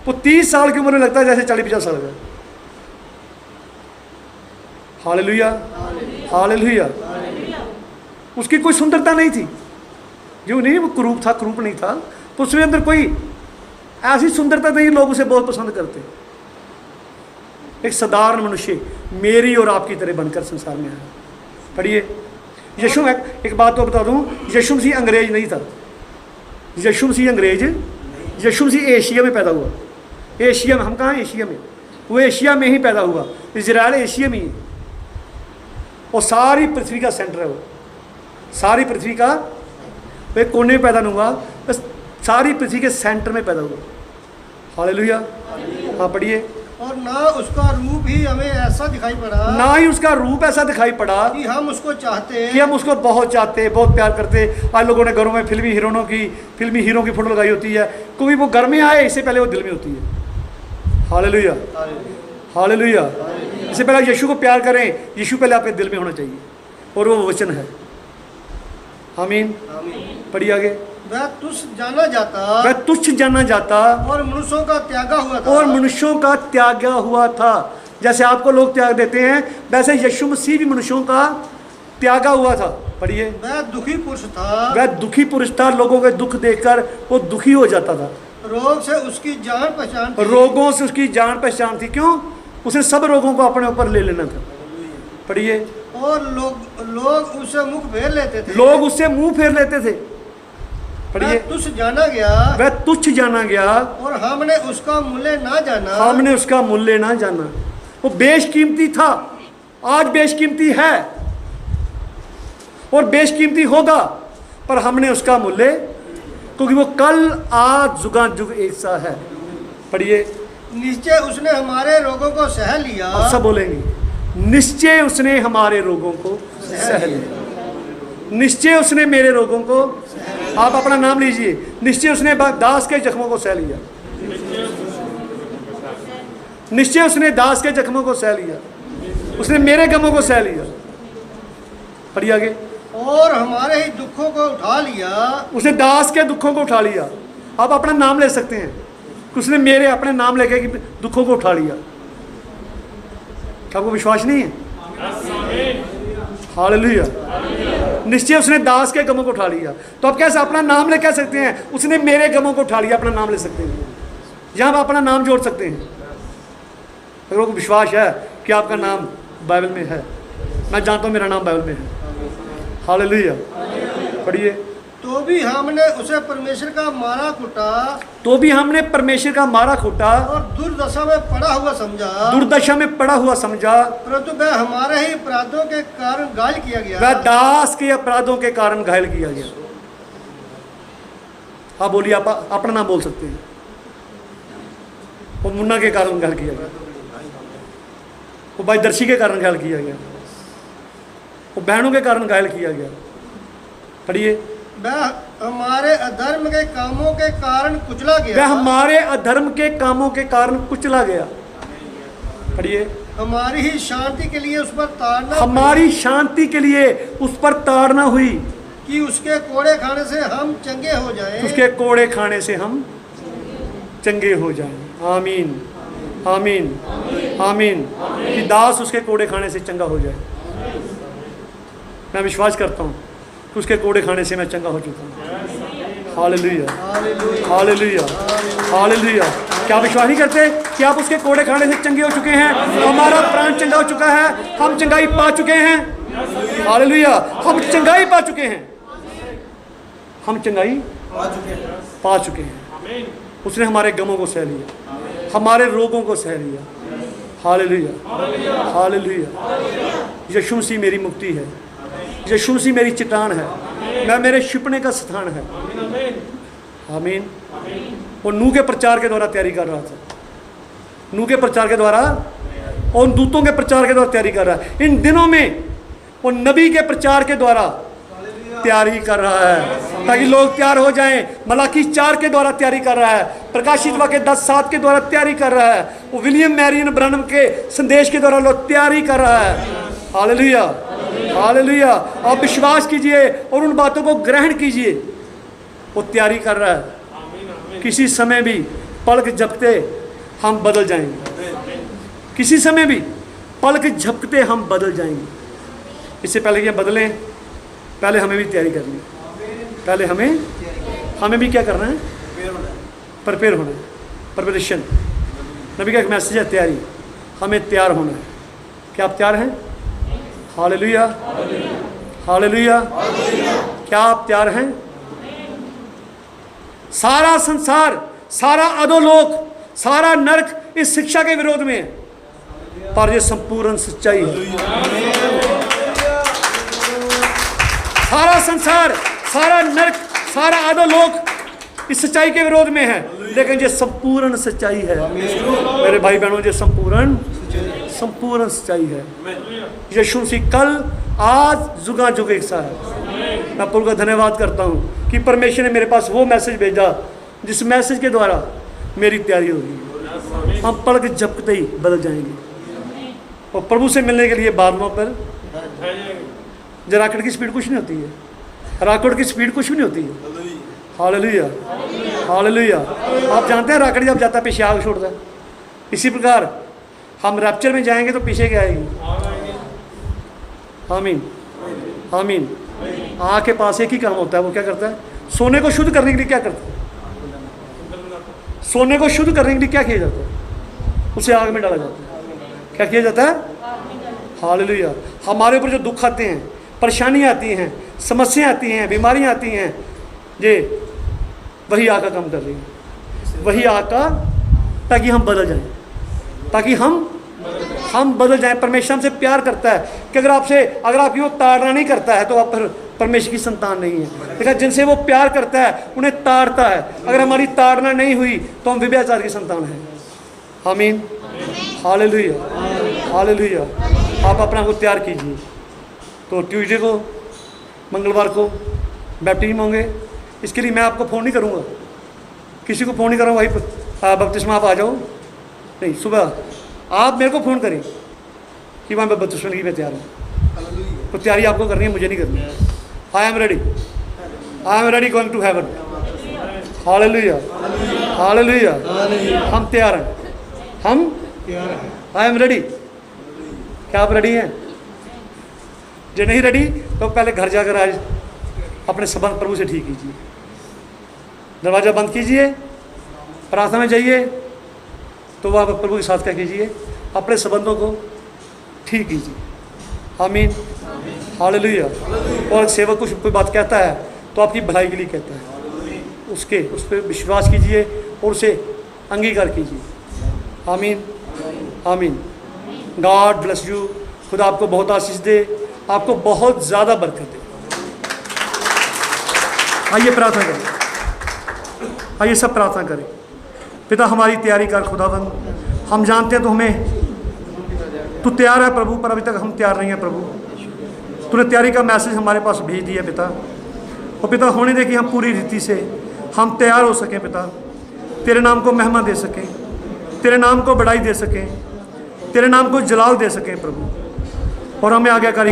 वो 30 साल की उम्र में लगता है जैसे 40-50 साल का। Hallelujah, hallelujah. उसकी कोई सुंदरता नहीं थी, जो नहीं वो कुरूप था, कुरूप नहीं था, तो उसके अंदर कोई ऐसी सुंदरता नहीं, लोग उसे बहुत पसंद करते। एक साधारण मनुष्य मेरी और आपकी तरह बनकर संसार में आया। पढ़िए, यीशु, एक बात तो बता दूं, यीशु मसीह अंग्रेज नहीं था। यीशु मसीह अंग्रेज, यीशु मसीह एशिया में पैदा हुआ। एशिया में, हम कहाँ हैं? एशिया में। वो एशिया में ही पैदा हुआ। इजराइल एशिया में ही, और सारी पृथ्वी का सेंटर है वो। सारी पृथ्वी का एक कोने में पैदा नहीं हुआ, बस सारी पृथ्वी के सेंटर में पैदा हुआ। हालेलुया। हाँ पढ़िए। और ना उसका रूप ही हमें ऐसा दिखाई पड़ा, ना ही उसका रूप ऐसा दिखाई पड़ा कि हम उसको चाहते, कि हम उसको बहुत चाहते, बहुत प्यार करते। आज लोगों ने घरों में फिल्मी हीरो की फोटो लगाई होती है, क्योंकि वो घर में आए इससे पहले वो दिल में होती है। Hallelujah, hallelujah. इससे पहले यीशु को प्यार करें, यीशु पहले आपके दिल में होना चाहिए, और वो वचन है। आमीन। पढ़िए आगे। वह तुच्छ जाना जाता, वह तुच्छ जाना जाता, और मनुष्यों का त्यागा हुआ था, और मनुष्यों का त्यागा हुआ था। जैसे आपको लोग त्याग देते हैं, वैसे यीशु मसीह भी मनुष्यों का त्यागा हुआ था। पढ़िए। वह दुखी पुरुष था, वह दुखी पुरुष था, लोगों के दुख देखकर वो दुखी हो जाता था। रोग से उसकी जान पहचान थी, रोगों से उसकी जान पहचान थी। क्यों? उसने सब रोगों को अपने ऊपर ले लेना था। पढ़िए। और लोग उससे मुख फेर लेते थे, लोग उससे मुंह फेर लेते थे। पढ़िए। वह तुच्छ जाना गया, वह तुच्छ जाना गया, और हमने उसका मूल्य ना जाना, हमने उसका मूल्य ना जाना। वो बेशकीमती था, आज बेशकीमती है और बेशकीमती होगा, पर हमने उसका मूल्य, क्योंकि वो कल आज जुगा जुग एक सा है। पढ़िए। निश्चय उसने हमारे रोगों को सह लिया, अब सब बोलेंगे, निश्चय उसने हमारे रोगों को सह लिया। निश्चय उसने मेरे रोगों को, आप अपना नाम लीजिए, निश्चय उसने दास के जख्मों को सह लिया। निश्चय उसने दास के जख्मों को सह लिया, उसने मेरे गमों को सह लिया। पढ़िए आगे। और हमारे ही दुखों को उठा लिया, उसने दास के दुखों को उठा लिया। आप अपना नाम ले सकते हैं, उसने मेरे अपने नाम लेके दुखों को उठा लिया। क्या आपको विश्वास नहीं है? हालेलुया। निश्चय उसने दास के गमों को उठा लिया। तो आप कैसे अपना नाम ले कह सकते हैं, उसने मेरे गमों को उठा लिया? अपना नाम ले सकते हैं, यहाँ आप अपना नाम जोड़ सकते हैं। अगर आपको विश्वास है कि आपका नाम बाइबल में है, मैं जानता हूँ मेरा नाम बाइबल में है। हालेलुया। पढ़िए। तो भी हमने उसे परमेश्वर का मारा कुटा, तो भी हमने परमेश्वर का मारा खूटा, और दुर्दशा में पड़ा हुआ समझा, दुर्दशा में पड़ा हुआ समझा, परंतु वह हमारे ही अपराधों के कारण घायल किया गया, वह दास के अपराधों के कारण घायल किया गया। हाँ बोलिए, आप अपना नाम बोल सकते हैं। वो मुन्ना के कारण घायल किया गया, वो भाई दर्शी के कारण घायल किया गया, वो बहनों के कारण घायल किया गया। पढ़िए। वह हमारे अधर्म के कामों के कारण कुचला गया, वह हमारे अधर्म के कामों के कारण कुचला गया। पढ़िए। हमारी ही शांति के लिए उस पर ताड़ना, हमारी शांति के लिए उस पर ताड़ना हुई, कि उसके कोड़े खाने से हम चंगे हो जाएं, उसके कोड़े खाने से हम चंगे हो जाएं। आमीन, आमीन, आमीन। कि दास उसके कोड़े खाने से चंगा हो जाए। मैं विश्वास करता हूँ कि उसके कोड़े खाने से मैं चंगा हो चुका हूँ। Hallelujah, hallelujah, hallelujah. क्या विश्वास नहीं करते कि आप उसके कोड़े खाने से चंगे हो चुके हैं? हमारा प्राण चंगा हो चुका है, हम चंगाई पा चुके हैं। हालेलुया। हम चंगाई पा चुके हैं, हम चंगाई पा चुके हैं। उसने हमारे गमों को सह लिया, हमारे रोगों को सह लिया। Hallelujah, hallelujah. यीशु मसीह मेरी मुक्ति है, यीशु मसीह मेरी चट्टान है, मैं मेरे छिपने का स्थान है। आमीन। वो नूह के प्रचार के द्वारा तैयारी कर रहा था, नूह के प्रचार के द्वारा और उन दूतों के प्रचार के द्वारा तैयारी कर रहा है। इन दिनों में वो नबी के प्रचार के द्वारा तैयारी कर रहा है, ताकि लोग तैयार हो जाएं। मलाकी 4 के द्वारा तैयारी कर रहा है, प्रकाशित वाक्य 10:7 के द्वारा तैयारी कर रहा है, वो विलियम मैरियन ब्रैनम के संदेश के द्वारा लोग तैयारी कर रहा है। Hallelujah, hallelujah. आप विश्वास कीजिए और उन बातों को ग्रहण कीजिए। वो तैयारी कर रहा है। किसी समय भी पलक झपकते हम बदल जाएंगे, किसी समय भी पलक झपकते हम बदल जाएंगे। इससे पहले कि हम बदलें, पहले हमें भी तैयारी करनी है। पहले हमें भी क्या करना है? प्रिपेयर होना है, प्रिपरेशन। नबी का एक मैसेज है तैयारी, हमें तैयार होना है। क्या आप तैयार हैं? Hallelujah, hallelujah. क्या आप तैयार हैं? सारा संसार, सारा अधोलोक, सारा नरक इस शिक्षा के विरोध में है, पर यह संपूर्ण सच्चाई है। सारा संसार, सारा नरक, सारा अधोलोक इस सच्चाई के विरोध में है, लेकिन ये संपूर्ण सच्चाई है मेरे भाई बहनों। ये संपूर्ण सच्चाई है। यीशु मसीह कल, आज, जुगा जुग एक सा है। मैं प्रभु का धन्यवाद करता हूँ कि परमेश्वर ने मेरे पास वो मैसेज भेजा जिस मैसेज के द्वारा मेरी तैयारी होगी। हम पलक झपकते ही बदल जाएंगे और प्रभु से मिलने के लिए बादलों पर। रॉकेट की स्पीड कुछ नहीं होती है, रॉकेट की स्पीड कुछ भी नहीं होती है। Hallelujah, hallelujah. आप जानते हैं रॉकेट जब जाता है पीछे आग छोड़ता है। इसी प्रकार हम रैप्चर में जाएंगे तो पीछे क्या आएगी? आमीन, आमीन। आग के पास एक ही काम होता है, वो क्या करता है? सोने को शुद्ध करने के लिए क्या करता है? सोने को शुद्ध करने के लिए क्या किया जाता है? उसे आग में डाला जाता है। क्या किया जाता है? हालेलुया। हमारे ऊपर जो दुख आते हैं, परेशानियाँ आती हैं, समस्याएं आती हैं, बीमारियाँ आती हैं, ये वही आग का काम कर रही है। वही आग का, ताकि हम बदल जाएं, ताकि हम बदल जाएं। परमेश्वर हमसे प्यार करता है कि अगर आपकी वो ताड़ना नहीं करता है तो आप परमेश्वर की संतान नहीं है। लेकिन जिनसे वो प्यार करता है उन्हें ताड़ता है। अगर हमारी ताड़ना नहीं हुई तो हम व्यभिचार की संतान हैं। आमीन, हालेलुया, हालेलुया। आप अपना को तैयार कीजिए। तो ट्यूसडे को, मंगलवार को बैप्टिज्म होंगे। इसके लिए मैं आपको फ़ोन नहीं करूँगा, किसी को फ़ोन नहीं करूँगा, वही बपतिस्मा आप आ जाओ। नहीं, सुबह आप मेरे को फ़ोन करें कि वहाँ मैं बपतिस्मा की मैं तैयार हूँ। तो तैयारी आपको करनी है, मुझे नहीं करनी है। I am ready going to heaven. Hallelujah, hallelujah. हम तैयार हैं, आई एम रेडी। क्या आप रेडी हैं? जो नहीं रेडी तो पहले घर जाकर आज अपने संबंध प्रभु से ठीक कीजिए। दरवाज़ा बंद कीजिए, प्रार्थना में जाइए, तो वह प्रभु के साथ क्या कीजिए? अपने संबंधों को ठीक कीजिए। आमीन, हालेलुया। और सेवक कुछ कोई बात कहता है तो आपकी भलाई के लिए कहता है, उस पर विश्वास कीजिए और उसे अंगीकार कीजिए। आमीन, आमीन। God bless you. खुदा आपको बहुत आशीष दे, आपको बहुत ज़्यादा बरकत दे। आइए प्रार्थना करें, आइए सब प्रार्थना करें। पिता, हमारी तैयारी कर खुदावंद। हम जानते हैं तो हमें तू तैयार है प्रभु, पर अभी तक हम तैयार नहीं है प्रभु। तूने तैयारी का मैसेज हमारे पास भेज दिया पिता। और पिता, होने दे कि हम पूरी रीति से हम तैयार हो सकें पिता, तेरे नाम को महिमा दे सकें, तेरे नाम को बढ़ाई दे सकें, तेरे नाम को जलाल दे सकें प्रभु। और हमें आज्ञाकारी